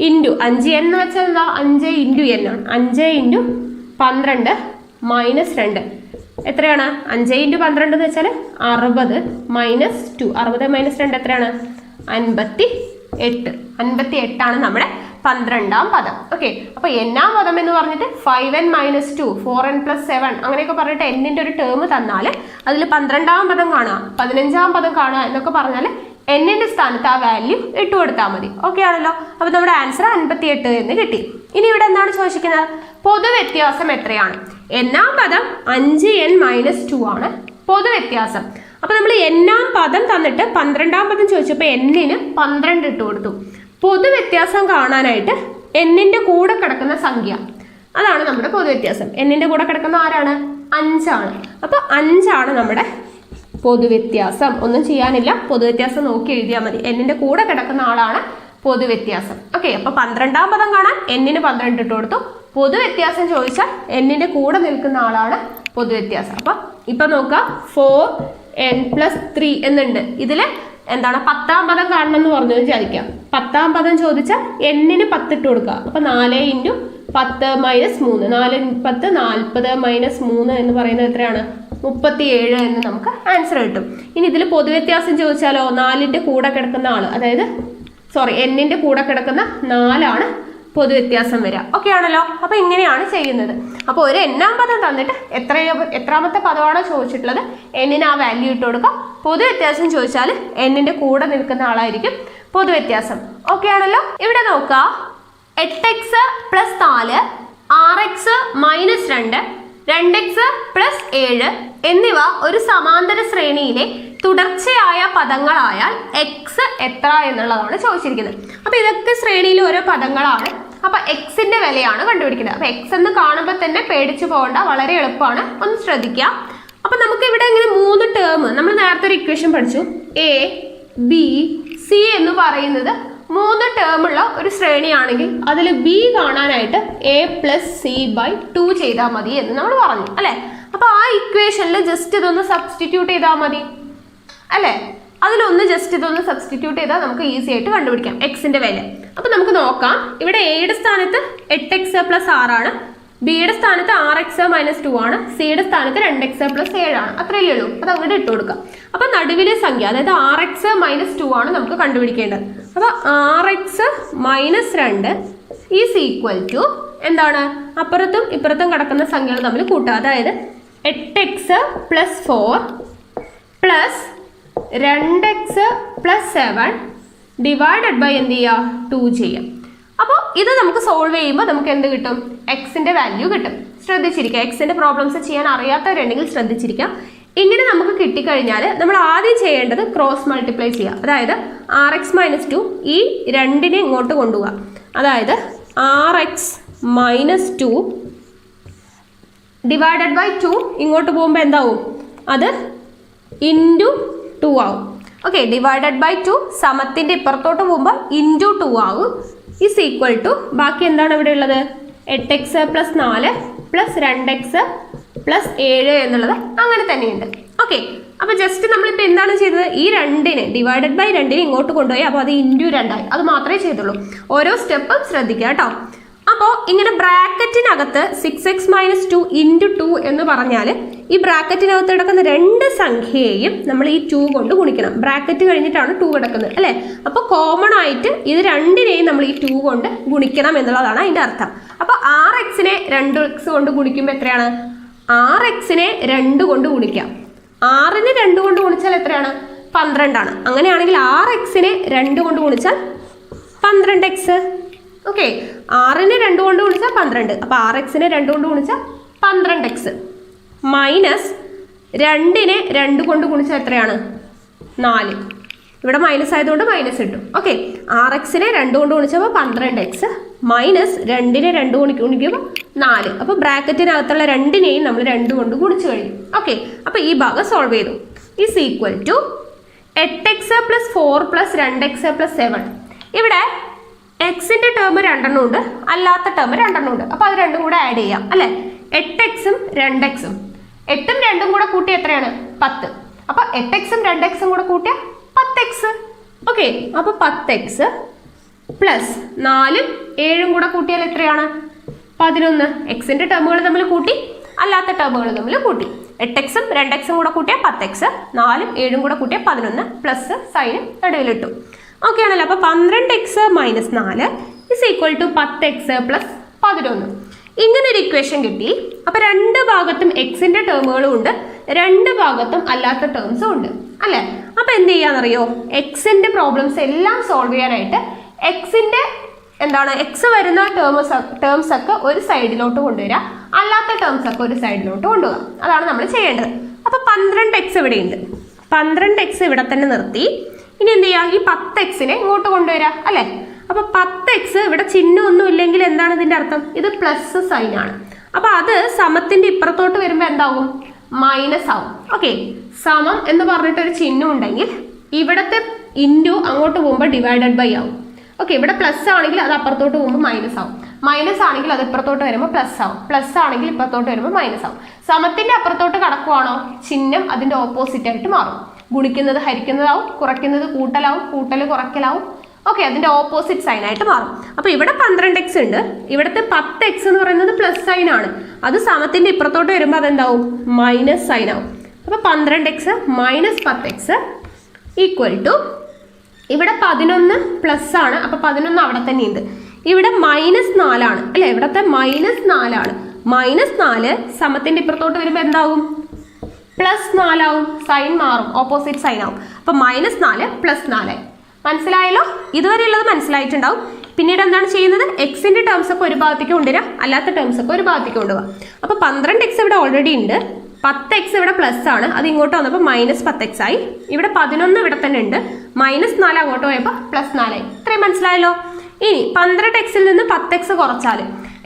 ഇൻറ്റു 5n എന്ന് വെച്ചാൽ എന്താ? 5 ഇൻറ്റു n ആണ്. 5 ഇൻറ്റു 12 മൈനസ് 2 എത്രയാണ്? 5 ഇൻറ്റു 12 എന്ന് വെച്ചാൽ 60 മൈനസ് 2. 60 മൈനസ് 2 എത്രയാണ്? 58. 58 ആണ് നമ്മുടെ 12-ാം പദം. ഓക്കെ, അപ്പൊ n-ാം പദം എന്ന് പറഞ്ഞിട്ട് 5n-2 4n+7 അങ്ങനെയൊക്കെ പറഞ്ഞിട്ട് n-ന്റെ ഒരു ടേം തന്നാൽ അതിൽ 12-ാം പദം കാണുക 15-ാം പദം കാണുക എന്നൊക്കെ പറഞ്ഞാൽ n-ന്റെ സ്ഥാനത്ത് ആ വാല്യൂ ഇട്ട് കൊടുത്താൽ മതി. ഓക്കെ ആണല്ലോ. അപ്പൊ നമ്മുടെ ആൻസർ 58 എന്ന് കിട്ടി. ഇനി ഇവിടെ എന്താണ് ചോദിച്ചിരിക്കുന്നത്? പൊതുവ്യത്യാസം എത്രയാണ്? n-ാം പദം 5n-2 ആണ് പൊതുവ്യത്യാസം. അപ്പൊ നമ്മൾ n-ാം പദം തന്നിട്ട് 12-ാം പദം ചോദിച്ചപ്പോൾ n-ന് 12 ഇട്ട് കൊടുത്തു. പൊതുവ്യത്യാസം കാണാനായിട്ട് n-ന്റെ കൂടെ കിടക്കുന്ന സംഖ്യ അതാണ് നമ്മുടെ പൊതുവ്യത്യാസം. n-ന്റെ കൂടെ കിടക്കുന്ന ആരാണ്? 5 ആണ്. അപ്പൊ 5 ആണ് നമ്മുടെ പൊതുവ്യത്യാസം. ഒന്നും ചെയ്യാനില്ല, പൊതുവ്യത്യാസം നോക്കി എഴുതിയാൽ മതി. n-ന്റെ കൂടെ കിടക്കുന്ന ആളാണ് പൊതുവ്യത്യാസം. ഓക്കെ, അപ്പൊ 12-ാം പദം കാണാൻ n-ന് 12 ഇട്ട് കൊടുത്തു. പൊതുവ്യത്യാസം ചോദിച്ചാൽ n-ന്റെ കൂടെ നിൽക്കുന്ന ആളാണ് പൊതുവ്യത്യാസം. അപ്പൊ ഇപ്പൊ നോക്കുക 4n+3 എന്നുണ്ട്. ഇതില് എന്താണ്? 10-ാം പദം കാണണം എന്ന് പറഞ്ഞു വിചാരിക്കാം. 10-ാം പദം ചോദിച്ചാൽ n-ന് 10 ഇട്ട് കൊടുക്കുക. അപ്പൊ 4 ഇൻറ്റു 10 മൈനസ് 3 4 10 40 മൈനസ് 3 എന്ന് പറയുന്നത് എത്രയാണ്? 37 എന്ന് നമുക്ക് ആൻസർ കിട്ടും. ഇനി ഇതിൽ പൊതുവ്യത്യാസം ചോദിച്ചാലോ 4-ന്റെ കൂടെ കിടക്കുന്ന ആള്, അതായത് n-ന്റെ കൂടെ കിടക്കുന്ന 4 ആണ് പൊതുവ്യത്യാസം വരിക. ഓക്കെ ആണല്ലോ. അപ്പൊ ഇങ്ങനെയാണ് ചെയ്യുന്നത്. അപ്പോൾ ഒരു n-ാം പദം തന്നിട്ട് എത്രാമത്തെ പദമാണോ ചോദിച്ചിട്ടുള്ളത് n-ന് ആ വാല്യൂ ഇട്ട് കൊടുക്കുക. പൊതുവ്യത്യാസം ചോദിച്ചാൽ n-ന്റെ കൂടെ നിൽക്കുന്ന ആളായിരിക്കും പൊതുവ്യത്യാസം. ഓക്കെ ആണല്ലോ. ഇവിടെ നോക്കുക 8x + 4 6x -2 2x + 7 എന്നിവ ഒരു സമാന്തര ശ്രേണിയിലെ തുടർച്ചയായ പദങ്ങളായാൽ x എത്ര എന്നുള്ളതാണ് ചോദിച്ചിരിക്കുന്നത്. അപ്പൊ ഇതൊക്കെ ശ്രേണിയിൽ ഓരോ പദങ്ങളാണ്. അപ്പൊ x-ന്റെ വിലയാണ് കണ്ടുപിടിക്കുന്നത്. അപ്പൊ x എന്ന് കാണുമ്പോൾ തന്നെ പേടിച്ചു പോകണ്ട, വളരെ എളുപ്പമാണ്, ഒന്ന് ശ്രദ്ധിക്കുക. അപ്പൊ നമുക്ക് ഇവിടെ ഇങ്ങനെ 3 ടേം, നമ്മൾ നേരത്തെ ഒരു ഇക്വേഷൻ പഠിച്ചു, a b c എന്ന് പറയുന്നത് 3 ടേമുള്ള ഒരു ശ്രേണിയാണെങ്കിൽ അതിൽ b കാണാനായിട്ട് a+c/2 ചെയ്താൽ മതി എന്ന് നമ്മൾ പറഞ്ഞു അല്ലെ. അപ്പൊ ആ ഇക്വേഷനിൽ ജസ്റ്റ് ഇതൊന്ന് സബ്സ്റ്റിറ്റ്യൂട്ട് ചെയ്താൽ മതി അല്ലെ. അതിലൊന്ന് ജസ്റ്റ് ഇതൊന്ന് സബ്സ്റ്റിറ്റ്യൂട്ട് ചെയ്താൽ നമുക്ക് ഈസി ആയിട്ട് കണ്ടുപിടിക്കാം എക്സിന്റെ വില. അപ്പൊ നമുക്ക് നോക്കാം. ഇവിടെ എയുടെ സ്ഥാനത്ത് 8x + 6 ആണ്, ബിയുടെ സ്ഥാനത്ത് 6x - 2 ആണ്, സിയുടെ സ്ഥാനത്ത് 2x + 7 ആണ്. അത്രയല്ലേ ഉള്ളൂ. അത് അങ്ങോട്ട് ഇട്ട് കൊടുക്കാം. അപ്പൊ നടുവിലെ സംഖ്യ അതായത് 6x - 2 ആണ് നമുക്ക് കണ്ടുപിടിക്കേണ്ടത്. അപ്പൊ 6x - 2 ഈസ് ഈക്വൽ ടു എന്താണ്? അപ്പുറത്തും ഇപ്പുറത്തും കിടക്കുന്ന സംഖ്യകൾ തമ്മിൽ കൂട്ടുക. അതായത് 8x + 4 plus 2x + 7 divided by എന്ത് ചെയ്യുക? 2 ചെയ്യാം. അപ്പോൾ ഇത് നമുക്ക് സോൾവ് ചെയ്യുമ്പോൾ നമുക്ക് എന്ത് കിട്ടും? എക്സിന്റെ വാല്യൂ കിട്ടും. ശ്രദ്ധിച്ചിരിക്കുക. എക്സിന്റെ പ്രോബ്ലംസ് ചെയ്യാൻ അറിയാത്തവരുണ്ടെങ്കിൽ ശ്രദ്ധിച്ചിരിക്കുക. ഇങ്ങനെ നമുക്ക് കിട്ടിക്കഴിഞ്ഞാൽ നമ്മൾ ആദ്യം ചെയ്യേണ്ടത് ക്രോസ് മൾട്ടിപ്ലൈ ചെയ്യുക. അതായത് 6x - 2 ഈ 2നെ ഇങ്ങോട്ട് കൊണ്ടുപോവുക. അതായത് 6x - 2 ഡിവൈഡഡ് ബൈ 2 ഇങ്ങോട്ട് പോകുമ്പോൾ എന്താവും? അത് ഇൻറ്റു 2 ആവും. ഓക്കെ, ഡിവൈഡഡ് ബൈ 2 സമത്തിൻ്റെ ഇപ്പുറത്തോട്ട് പോകുമ്പോൾ ഇൻറ്റു 2 ആവും. ഈസ് ഈക്വൽ ടു ബാക്കി എന്താണ് ഇവിടെ ഉള്ളത്? 8x + 4 പ്ലസ് 2x + 7 എന്നുള്ളത് അങ്ങനെ തന്നെയുണ്ട്. ഓക്കെ, അപ്പോൾ ജസ്റ്റ് നമ്മളിപ്പോൾ എന്താണ് ചെയ്തത്? ഈ 2നെ ഡിവൈഡഡ് ബൈ 2നെ ഇങ്ങോട്ട് കൊണ്ടുപോയി. അപ്പോൾ അത് ഇൻറ്റു 2 ആയി. അത് മാത്രമേ ചെയ്തുള്ളൂ. ഓരോ സ്റ്റെപ്പും ശ്രദ്ധിക്കുക കേട്ടോ. അപ്പോൾ ഇങ്ങനെ ബ്രാക്കറ്റിനകത്ത് 6x - 2 ഇൻറ്റു 2 എന്ന് പറഞ്ഞാൽ ഈ ബ്രാക്കറ്റിനകത്ത് കിടക്കുന്ന 2 സംഖ്യയെയും നമ്മൾ ഈ 2 കൊണ്ട് ഗുണിക്കണം. ബ്രാക്കറ്റ് കഴിഞ്ഞിട്ടാണ് 2 കിടക്കുന്നത് അല്ലേ? അപ്പോൾ കോമൺ ആയിട്ട് ഇത് 2നെയും നമ്മൾ ഈ 2 കൊണ്ട് ഗുണിക്കണം എന്നുള്ളതാണ് അതിൻ്റെ അർത്ഥം. അപ്പോൾ 6xനെ 2x കൊണ്ട് ഗുണിക്കുമ്പോൾ എത്രയാണ്? 6xനെ 2 കൊണ്ട് ഗുണിക്കാം. 6നെ 2 കൊണ്ട് ഗുണിച്ചാൽ എത്രയാണ്? 12 ആണ്. അങ്ങനെയാണെങ്കിൽ 6xനെ 2 കൊണ്ട് ഗുണിച്ചാൽ 12x. ഓക്കെ, 6നെ 2 കൊണ്ട് ഗുണിച്ചാൽ 12. അപ്പോൾ 6xനെ 2 കൊണ്ട് ഗുണിച്ചാൽ 12x മൈനസ് 2നെ 2 കൊണ്ട് ഗുണിച്ചാൽ എത്രയാണ്? 4. ഇവിടെ മൈനസ് ആയതുകൊണ്ട് മൈനസ് ഇട്ടു. ഓക്കെ, 6xനെ 2 കൊണ്ട് ഗുണിച്ചപ്പോൾ 12x മൈനസ് 2നെ 2 കൊണ്ട് ഗുണിക്കുമ്പോൾ 4. അപ്പോൾ ബ്രാക്കറ്റിനകത്തുള്ള 2നെയും നമ്മൾ 2 കൊണ്ട് ഗുണിച്ചു കഴിഞ്ഞു. ഓക്കെ, അപ്പോൾ ഈ ഭാഗം സോൾവ് ചെയ്തു. Is equal to 8x + 4 plus 2x + 7. ഇവിടെ എക്സിന്റെ ടേം 2 ഉണ്ട്, അല്ലാത്ത ടേം 2 ഉണ്ട്. അപ്പോൾ അത് രണ്ടും കൂടെ ആഡ് ചെയ്യാം അല്ലേ? 8xും 2xും 8ഉം 2ഉം കൂടെ കൂട്ടി എത്രയാണ്? 10. അപ്പോൾ 8xും 2xും കൂടെ കൂട്ടിയാൽ 10x. ഓക്കെ, അപ്പോൾ 10x പ്ലസ് 4ഉം 7ഉം കൂടെ കൂട്ടിയാൽ എത്രയാണ്? 11. എക്സിന്റെ ടേമുകൾ തമ്മിൽ കൂട്ടി, അല്ലാത്ത ടേമുകൾ തമ്മിൽ കൂട്ടി. 8xും 2xും കൂടെ കൂട്ടിയാൽ 10x, 4ഉം 7ഉം കൂടെ കൂട്ടിയാൽ 11 പ്ലസ് സൈന് നടുവിലിട്ടു. ഓക്കെ ആണല്ലോ. അപ്പോൾ 12x - 4 is equal to 10x + 11. ഇങ്ങനെ ഒരു ഇക്വേഷൻ കിട്ടി. അപ്പോൾ 2 ഭാഗത്തും എക്സിന്റെ ടേമുകളും ഉണ്ട്, 2 ഭാഗത്തും അല്ലാത്ത ടേംസും ഉണ്ട് അല്ലേ? അപ്പോൾ എന്ത് ചെയ്യാന്നറിയോ? എക്സിന്റെ പ്രോബ്ലംസ് എല്ലാം സോൾവ് ചെയ്യാനായിട്ട് എക്സിന്റെ എന്താണ് എക്സ് വരുന്ന ടേംസ് ഒക്കെ ഒരു സൈഡിലോട്ട് കൊണ്ടുവരിക, അല്ലാത്ത ടേംസ് ഒക്കെ ഒരു സൈഡിലോട്ട് കൊണ്ടുപോകുക. അതാണ് നമ്മൾ ചെയ്യേണ്ടത്. അപ്പോൾ 12x ഇവിടെ ഉണ്ട്. 12x ഇവിടെ തന്നെ നിർത്തി. ഇനി എന്ത് ചെയ്യുക? ഈ 10xനെ ഇങ്ങോട്ട് കൊണ്ടുവരിക അല്ലേ? അപ്പോൾ 10x ഇവിടെ ചിഹ്നമൊന്നും ഇല്ലെങ്കിൽ എന്താണ് ഇതിൻ്റെ അർത്ഥം? ഇത് പ്ലസ് സൈനാണ്. അപ്പോൾ അത് സമത്തിൻ്റെ ഇപ്പുറത്തോട്ട് വരുമ്പോൾ എന്താവും? മൈനസ് ആവും. ഓക്കെ, സമം എന്ന് പറഞ്ഞിട്ടൊരു ചിഹ്നം ഉണ്ടെങ്കിൽ ഇവിടുത്തെ ഇൻറ്റു അങ്ങോട്ട് പോകുമ്പോൾ ഡിവൈഡഡ് ബൈ ആവും. ഓക്കെ, ഇവിടെ പ്ലസ് ആണെങ്കിൽ അത് അപ്പുറത്തോട്ട് പോകുമ്പോൾ മൈനസ് ആവും, മൈനസ് ആണെങ്കിൽ അത് ഇപ്പുറത്തോട്ട് വരുമ്പോൾ പ്ലസ് ആവും, പ്ലസ് ആണെങ്കിൽ ഇപ്പുറത്തോട്ട് വരുമ്പോൾ മൈനസ് ആവും. സമത്തിൻ്റെ അപ്പുറത്തോട്ട് കടക്കുവാണോ ചിഹ്നം അതിൻ്റെ ഓപ്പോസിറ്റ് ആയിട്ട് മാറും. ഗുണിക്കുന്നത് ഹരിക്കുന്നതാവും, കുറയ്ക്കുന്നത് കൂട്ടലാവും, കൂട്ടൽ കുറയ്ക്കലാവും. ഓക്കെ, അതിൻ്റെ ഓപ്പോസിറ്റ് സൈനായിട്ട് മാറും. അപ്പോൾ ഇവിടെ 12x ഉണ്ട്, ഇവിടുത്തെ 10x എന്ന് പറയുന്നത് പ്ലസ് സൈൻ ആണ്. അത് സമത്തിൻ്റെ ഇപ്പുറത്തോട്ട് വരുമ്പോൾ അതെന്താവും? മൈനസ് സൈൻ ആവും. അപ്പോൾ 12x - 10x ഈക്വൽ ടു ഇവിടെ 11 പ്ലസ് ആണ്. അപ്പോൾ 11 അവിടെ തന്നെയുണ്ട്. ഇവിടെ -4 ആണ് അല്ലേ? ഇവിടുത്തെ -4 ആണ്. -4 സമത്തിൻ്റെ ഇപ്പുറത്തോട്ട് വരുമ്പോൾ എന്താവും? +4 ആവും. സൈൻ മാറും, ഓപ്പോസിറ്റ് സൈൻ ആവും. അപ്പോൾ -4 + 4. മനസ്സിലായല്ലോ? ഇതുവരെ ഉള്ളത് മനസ്സിലായിട്ടുണ്ടാവും. പിന്നീട് എന്താണ് ചെയ്യുന്നത്? എക്സിന്റെ ടേംസ് ഒക്കെ ഒരു ഭാഗത്തേക്ക് കൊണ്ടുവരിക, അല്ലാത്ത ടേംസ് ഒക്കെ ഒരു ഭാഗത്തേക്ക് കൊണ്ടുപോകാം. അപ്പോൾ 12x ഇവിടെ ഓൾറെഡി ഉണ്ട്, 10x ഇവിടെ പ്ലസ് ആണ്, അത് ഇങ്ങോട്ട് വന്നപ്പോൾ -10x ആയി. ഇവിടെ 11 ഇവിടെ തന്നെ ഉണ്ട്, -4 അങ്ങോട്ട് പോയപ്പോൾ +4 ആയി. ഇത്രയും മനസ്സിലായല്ലോ? ഇനി 12xൽ നിന്ന് 10x കുറച്ചാൽ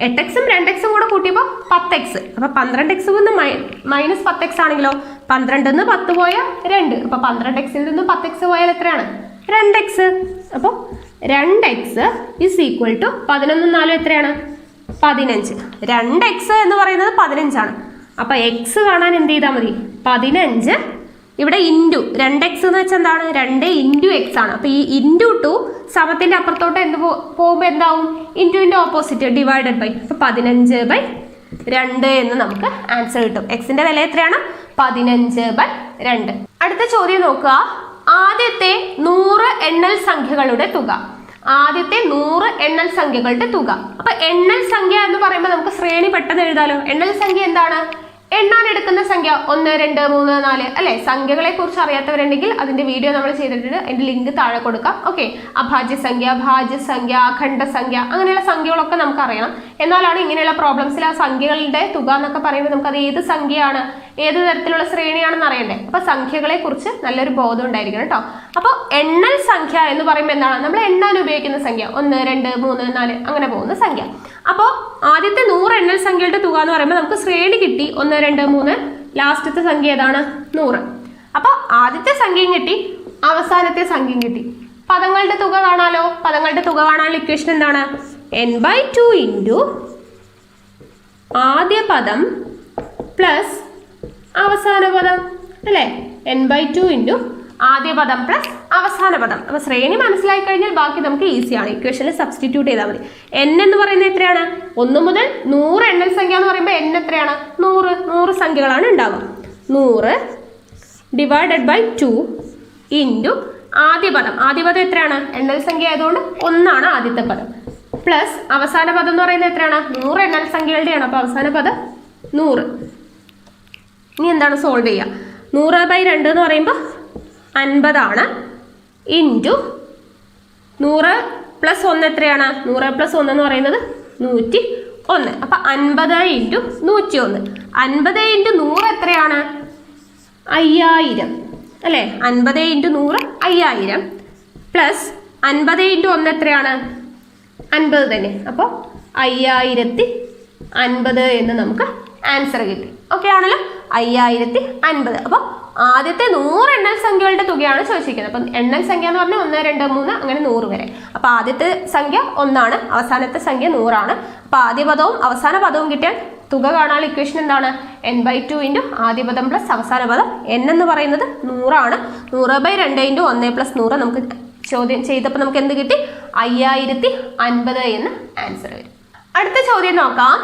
8xും 2xും കൂടെ കൂട്ടിയപ്പോൾ 10x. അപ്പോൾ 12x നിന്ന് -10x ആണെങ്കിലോ 12 നിന്ന് 10 പോയാൽ 2. അപ്പോൾ 12xൽ നിന്ന് 10x പോയാൽ എത്രയാണ്? 2x. അപ്പോൾ 2x ഇസ് ഈക്വൽ ടു 11 4 എത്രയാണ്? 15. 2x എന്ന് പറയുന്നത് 15 ആണ്. അപ്പോൾ x കാണാൻ എന്ത് ചെയ്താൽ മതി? 15 ഇവിടെ ഇൻറ്റു 2x എന്ന് വെച്ചാൽ എന്താണ് 2 ഇൻറ്റു x ആണ്. അപ്പോൾ ഈ ഇൻറ്റു 2 സമത്തിന്റെ അപ്പുറത്തോട്ട് എന്ത് പോകുമ്പോൾ എന്താവും ഇൻറ്റുവിൻ്റെ ഓപ്പോസിറ്റ് ഡിവൈഡഡ് ബൈ. അപ്പോൾ 15/2 എന്ന് നമുക്ക് ആൻസർ കിട്ടും. എക്സിന്റെ വില എത്രയാണ് 15/2. അടുത്ത ചോദ്യം നോക്കുക. ആദ്യത്തെ 100 എണ്ണൽ സംഖ്യകളുടെ തുക. ആദ്യത്തെ 100 എണ്ണൽ സംഖ്യകളുടെ തുക. അപ്പൊ എണ്ണൽ സംഖ്യ എന്ന് പറയുമ്പോൾ നമുക്ക് ശ്രേണി പെട്ടെന്ന് എഴുതാലോ. എണ്ണൽ സംഖ്യ എന്താണ്? എണ്ണാൻ എടുക്കുന്ന സംഖ്യ 1, 2, 3, 4 അല്ലെ. സംഖ്യകളെ കുറിച്ച് അറിയാത്തവരുണ്ടെങ്കിൽ അതിന്റെ വീഡിയോ നമ്മൾ ചെയ്തിട്ടുണ്ട്, അതിന്റെ ലിങ്ക് താഴെ കൊടുക്കാം. ഓക്കെ, അഭാജ്യ സംഖ്യ, ഭാജ്യസംഖ്യ, അഖണ്ഡ സംഖ്യ, അങ്ങനെയുള്ള സംഖ്യകളൊക്കെ നമുക്ക് അറിയണം. എന്നാലാണ് ഇങ്ങനെയുള്ള പ്രോബ്ലംസിൽ ആ സംഖ്യകളുടെ തുക എന്നൊക്കെ പറയുമ്പോൾ നമുക്ക് അത് ഏത് സംഖ്യയാണ്, ഏത് തരത്തിലുള്ള ശ്രേണിയാണെന്ന് അറിയണ്ടേ. അപ്പൊ സംഖ്യകളെ കുറിച്ച് നല്ലൊരു ബോധം ഉണ്ടായിരിക്കണം കേട്ടോ. അപ്പോൾ എണ്ണൽ സംഖ്യ എന്ന് പറയുമ്പോൾ എന്താണ്? നമ്മൾ എണ്ണാൻ ഉപയോഗിക്കുന്ന സംഖ്യ 1, 2, 3, 4 അങ്ങനെ പോകുന്ന സംഖ്യ. അപ്പോൾ ആദ്യത്തെ 100 എണ്ണൽ സംഖ്യയുടെ തുക എന്ന് പറയുമ്പോൾ നമുക്ക് ശ്രേണി കിട്ടി 1, 2, 3, ലാസ്റ്റത്തെ സംഖ്യ ഏതാണ് 100. അപ്പോൾ ആദ്യത്തെ സംഖ്യയും കിട്ടി, അവസാനത്തെ സംഖ്യയും കിട്ടി. പദങ്ങളുടെ തുക കാണാലോ. പദങ്ങളുടെ തുക കാണാനുള്ള ഇക്വേഷൻ എന്താണ്? n/2 ഇൻറ്റു ആദ്യ പദം പ്ലസ് അവസാന പദം അല്ലേ. n/2 ഇൻറ്റു ആദ്യ പദം പ്ലസ് അവസാന പദം. അപ്പൊ ശ്രേണി മനസ്സിലാക്കി കഴിഞ്ഞാൽ ബാക്കി നമുക്ക് ഈസിയാണ്. ഇക്വേഷനിൽ സബ്സ്റ്റിറ്റ്യൂട്ട് ചെയ്താൽ മതി. n എന്ന് പറയുന്നത് എത്രയാണ്? 1 മുതൽ 100 എണ്ണൽ സംഖ്യ എന്ന് പറയുമ്പോൾ n എത്രയാണ്? 100 സംഖ്യകളാണ് ഉണ്ടാവുക. 100 ഡിവൈഡഡ് ബൈ 2 ഇൻറ്റു ആദ്യ പദം. ആദ്യ പദം എത്രയാണ്? എണ്ണൽ സംഖ്യ ആയതുകൊണ്ട് 1 ആദ്യത്തെ പദം പ്ലസ് അവസാന പദം എന്ന് പറയുന്നത് എത്രയാണ്? 100 എണ്ണൽ സംഖ്യകളുടെയാണ്. അപ്പൊ അവസാന പദം 100. ഇനി എന്താണ് സോൾവ് ചെയ്യുക? 100/2 എന്ന് പറയുമ്പോൾ 50 ഇൻറ്റു 100 പ്ലസ് 1 എത്രയാണ്? 100 പ്ലസ് 1 എന്ന് പറയുന്നത് 101. അപ്പൊ 50 ഇൻറ്റു 101. 50 ഇൻറ്റു 100 എത്രയാണ്? 5000 അല്ലേ. 50 ഇൻറ്റു 100 5000 പ്ലസ് 50 ഇൻറ്റു 1 എത്രയാണ്? 50 തന്നെ. അപ്പോൾ 5050 എന്ന് നമുക്ക് ആൻസർ കിട്ടി. ഓക്കെ ആണല്ലോ, 5050. അപ്പോൾ ആദ്യത്തെ 100 എണ്ണൽ സംഖ്യകളുടെ തുകയാണ് ചോദിച്ചിരിക്കുന്നത്. അപ്പം എണ്ണൽ സംഖ്യ എന്ന് പറഞ്ഞാൽ 1, 2, 3 അങ്ങനെ 100 വരെ. അപ്പൊ ആദ്യത്തെ സംഖ്യ 1, അവസാനത്തെ സംഖ്യ 100. അപ്പൊ ആദ്യ പദവും അവസാന പദവും കിട്ടിയാൽ തുക കാണാനുള്ള ഇക്വേഷൻ എന്താണ്? n/2 ഇൻറ്റു ആദ്യ പദം പ്ലസ് അവസാന പദം. n എന്ന് പറയുന്നത് 100. 100/2 ഇൻറ്റു 1 പ്ലസ് 100 നമുക്ക് ചോദ്യം ചെയ്തപ്പോൾ നമുക്ക് എന്ത് കിട്ടി? 5050 എന്ന് ആൻസർ വരും. അടുത്ത ചോദ്യം നോക്കാം.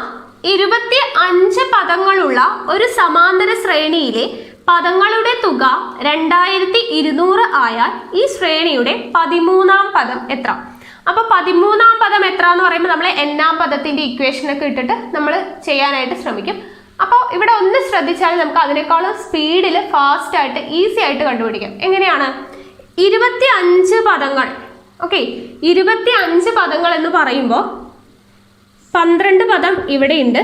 25 പദങ്ങളുള്ള ഒരു സമാന്തര ശ്രേണിയിലെ പദങ്ങളുടെ തുക 2200 ആയാൽ ഈ ശ്രേണിയുടെ 13ാം പദം എത്ര? അപ്പൊ 13ാം പദം എത്ര എന്ന് പറയുമ്പോൾ നമ്മൾ n-ാം പദത്തിന്റെ ഇക്വേഷൻ ഒക്കെ ഇട്ടിട്ട് നമ്മൾ ചെയ്യാനായിട്ട് ശ്രമിക്കും. അപ്പോൾ ഇവിടെ ഒന്ന് ശ്രദ്ധിച്ചാൽ നമുക്ക് അതിനേക്കാളും സ്പീഡിൽ ഫാസ്റ്റ് ആയിട്ട് ഈസി ആയിട്ട് കണ്ടുപിടിക്കാം. എങ്ങനെയാണ്? 25 പദങ്ങൾ. ഓക്കെ, 25 പദങ്ങൾ എന്ന് പറയുമ്പോൾ 12 പദം ഇവിടെയുണ്ട്,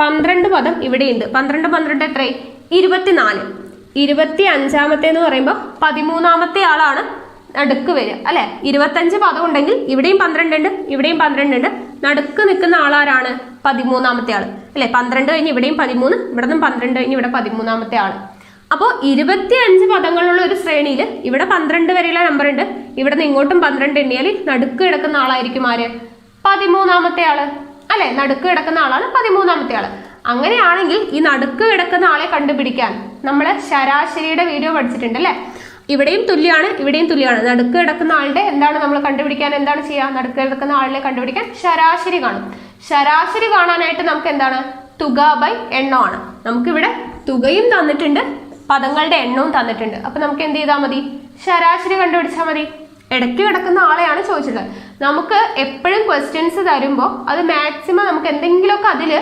12 പദം ഇവിടെയുണ്ട്. 12 12 എത്രയായി? 24. 25ാമത്തെ എന്ന് പറയുമ്പോൾ 13ാമത്തെ ആളാണ് നടുക്ക് വരിക അല്ലെ. 25 പദം ഉണ്ടെങ്കിൽ ഇവിടെയും 12 ഉണ്ട്, ഇവിടെയും 12 ഉണ്ട്. നടുക്ക് നിൽക്കുന്ന ആളാരാണ്? 13ാമത്തെ ആള് അല്ലെ. 12 കഴിഞ്ഞ് ഇവിടെയും 13, ഇവിടെ നിന്നും 12 കഴിഞ്ഞ് ഇവിടെ 13ാമത്തെ ആള്. അപ്പോൾ 25 പദങ്ങളുള്ള ഒരു ശ്രേണിയിൽ ഇവിടെ 12 വരെയുള്ള നമ്പർ ഉണ്ട്, ഇവിടെ നിന്ന് ഇങ്ങോട്ടും 12 എണ്ണിയാൽ നടുക്ക് കിടക്കുന്ന ആളായിരിക്കും ആര്? 13ാമത്തെ ആള് അല്ലെ. നടുക്ക് കിടക്കുന്ന ആളാണ് 13ാമത്തെ ആള്. അങ്ങനെയാണെങ്കിൽ ഈ നടുക്ക് കിടക്കുന്ന ആളെ കണ്ടുപിടിക്കാൻ നമ്മൾ ശരാശരിയുടെ വീഡിയോ പഠിച്ചിട്ടുണ്ട് അല്ലെ. ഇവിടെയും തുല്യമാണ്, ഇവിടെയും തുല്യമാണ്. നടുക്ക് കിടക്കുന്ന ആളുടെ എന്താണ് നമ്മൾ കണ്ടുപിടിക്കാൻ എന്താണ് ചെയ്യുക? നടുക്ക് കിടക്കുന്ന ആളിനെ കണ്ടുപിടിക്കാൻ ശരാശരി കാണും. ശരാശരി കാണാനായിട്ട് നമുക്ക് എന്താണ്? തുക ബൈ എണ്ണമാണ്. നമുക്കിവിടെ തുകയും തന്നിട്ടുണ്ട്, പദങ്ങളുടെ എണ്ണവും തന്നിട്ടുണ്ട്. അപ്പൊ നമുക്ക് എന്ത് ചെയ്താൽ മതി? ശരാശരി കണ്ടുപിടിച്ചാൽ മതി. ഇടയ്ക്ക് കിടക്കുന്ന ആളെയാണ് ചോദിച്ചിട്ടുള്ളത്. നമുക്ക് എപ്പോഴും ക്വസ്റ്റ്യൻസ് തരുമ്പോൾ അത് മാക്സിമം നമുക്ക് എന്തെങ്കിലുമൊക്കെ അതിൽ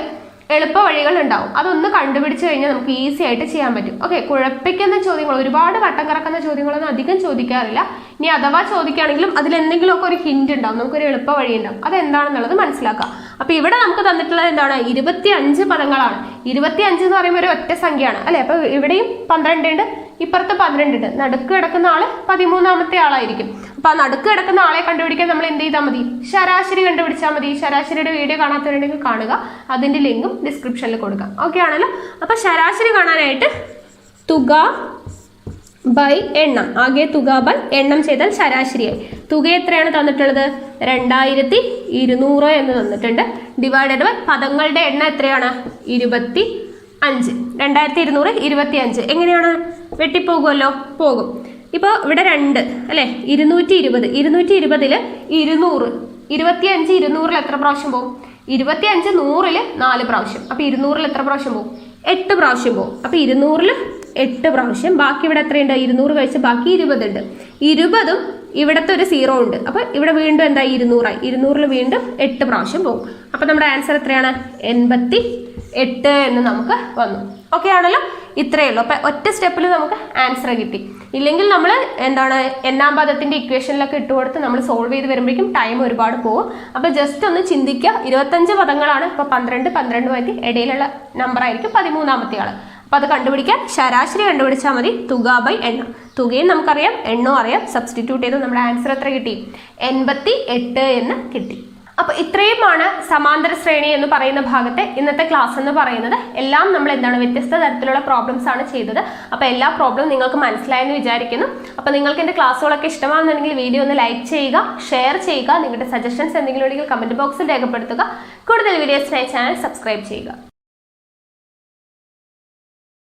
എളുപ്പ വഴികൾ ഉണ്ടാവും. അതൊന്ന് കണ്ടുപിടിച്ച് കഴിഞ്ഞാൽ നമുക്ക് ഈസി ആയിട്ട് ചെയ്യാൻ പറ്റും. ഓക്കെ, കുഴപ്പിക്കുന്ന ചോദ്യങ്ങൾ, ഒരുപാട് വട്ടം കറക്കുന്ന ചോദ്യങ്ങളൊന്നും അധികം ചോദിക്കാറില്ല. ഇനി അഥവാ ചോദിക്കുകയാണെങ്കിലും അതിൽ എന്തെങ്കിലുമൊക്കെ ഒരു ഹിന്റ് ഉണ്ടാവും, നമുക്കൊരു എളുപ്പ വഴി ഉണ്ടാവും. അതെന്താണെന്നുള്ളത് മനസ്സിലാക്കാം. അപ്പൊ ഇവിടെ നമുക്ക് തന്നിട്ടുള്ളത് എന്താണ്? 25 പദങ്ങളാണ്. 25 എന്ന് പറയുമ്പോൾ ഒരു ഒറ്റ സംഖ്യയാണ് അല്ലെ. അപ്പൊ ഇവിടെയും 12 ഉണ്ട്, ഇപ്പുറത്ത് 12 ഉണ്ട്. നടുക്ക് കിടക്കുന്ന ആള് 13ാമത്തെ ആളായിരിക്കും. അപ്പൊ ആ നടുക്ക് കിടക്കുന്ന ആളെ കണ്ടുപിടിക്കാൻ നമ്മൾ എന്ത് ചെയ്താൽ മതി? ശരാശരി കണ്ടുപിടിച്ചാൽ മതി. ശരാശരിയുടെ വീഡിയോ കാണാത്തവരുണ്ടെങ്കിൽ കാണുക, അതിന്റെ ലിങ്കും ഡിസ്ക്രിപ്ഷനിൽ കൊടുക്കാം. ഓക്കെ ആണല്ലോ. അപ്പൊ ശരാശരി കാണാനായിട്ട് തുക ബൈ എണ്ണം, ആകെ തുക ബൈ എണ്ണം ചെയ്താൽ ശരാശരിയായി. തുക എത്രയാണ് തന്നിട്ടുള്ളത്? 2200 എന്ന് തന്നിട്ടുണ്ട്. ഡിവൈഡഡ് ബൈ പദങ്ങളുടെ എണ്ണം എത്രയാണ്? 25. 5 2200 25 എങ്ങനെയാണ് വെട്ടിപ്പോകുമല്ലോ പോകും. ഇപ്പോൾ ഇവിടെ 2 അല്ലേ 220 220 200 25 200 എത്ര പ്രാവശ്യം പോകും? 25 100 4 പ്രാവശ്യം. അപ്പോൾ 200 എത്ര പ്രാവശ്യം പോകും? 8 പ്രാവശ്യം പോകും. അപ്പോൾ 200 8 പ്രാവശ്യം. ബാക്കി ഇവിടെ എത്രയുണ്ട്? 200 കഴിച്ച് ബാക്കി 20 ഉണ്ട്. 20ഉം ഇവിടുത്തെ ഒരു 0 ഉണ്ട്. അപ്പോൾ ഇവിടെ വീണ്ടും എന്താ 200 ആയി. 200 വീണ്ടും 8 പ്രാവശ്യം പോകും. അപ്പോൾ നമ്മുടെ ആൻസർ എത്രയാണ്? 88 എന്ന് നമുക്ക് വന്നു. ഓക്കെ ആണല്ലോ? ഇത്രയേ ഉള്ളൂ. അപ്പോൾ ഒറ്റ സ്റ്റെപ്പിൽ നമുക്ക് ആൻസർ കിട്ടി. ഇല്ലെങ്കിൽ നമ്മൾ എന്താണ് എണ്ണാം പദത്തിന്റെ ഇക്വേഷനിലൊക്കെ ഇട്ടുകൊടുത്ത് നമ്മൾ സോൾവ് ചെയ്ത് വരുമ്പോഴേക്കും ടൈം ഒരുപാട് പോകും. അപ്പോൾ ജസ്റ്റ് ഒന്ന് ചിന്തിക്കുക. 25 പദങ്ങളാണ്. ഇപ്പോൾ 12 ഇടയിലുള്ള നമ്പർ ആയിരിക്കും 13ാമത്തെ ആൾ. അപ്പോൾ അത് കണ്ടുപിടിക്കാൻ ശരാശരി കണ്ടുപിടിച്ചാൽ മതി. തുക ബൈ എണ്ണം. തുകയും നമുക്കറിയാം, എണ്ണവും അറിയാം. സബ്സ്റ്റിറ്റ്യൂട്ട് ചെയ്ത് നമ്മുടെ ആൻസർ എത്ര കിട്ടി? 88 എന്ന് കിട്ടി. അപ്പോൾ ഇത്രയുമാണ് സമാന്തര ശ്രേണി എന്ന് പറയുന്ന ഭാഗത്തെ ഇന്നത്തെ ക്ലാസ് എന്ന് പറയുന്നത്. എല്ലാം നമ്മൾ എന്താണ് വ്യത്യസ്ത തരത്തിലുള്ള പ്രോബ്ലംസ് ആണ് ചെയ്തത്. അപ്പോൾ എല്ലാ പ്രോബ്ലം നിങ്ങൾക്ക് മനസ്സിലായെന്ന് വിചാരിക്കുന്നു. അപ്പോൾ നിങ്ങൾക്ക് എൻ്റെ ക്ലാസ്സുകളൊക്കെ ഇഷ്ടമാണെന്നുണ്ടെങ്കിൽ വീഡിയോ ഒന്ന് ലൈക്ക് ചെയ്യുക, ഷെയർ ചെയ്യുക. നിങ്ങളുടെ സജഷൻസ് എന്തെങ്കിലും ഉണ്ടെങ്കിൽ കമൻറ്റ് ബോക്സിൽ രേഖപ്പെടുത്തുക. കൂടുതൽ വീഡിയോസിനായി ചാനൽ സബ്സ്ക്രൈബ് ചെയ്യുക.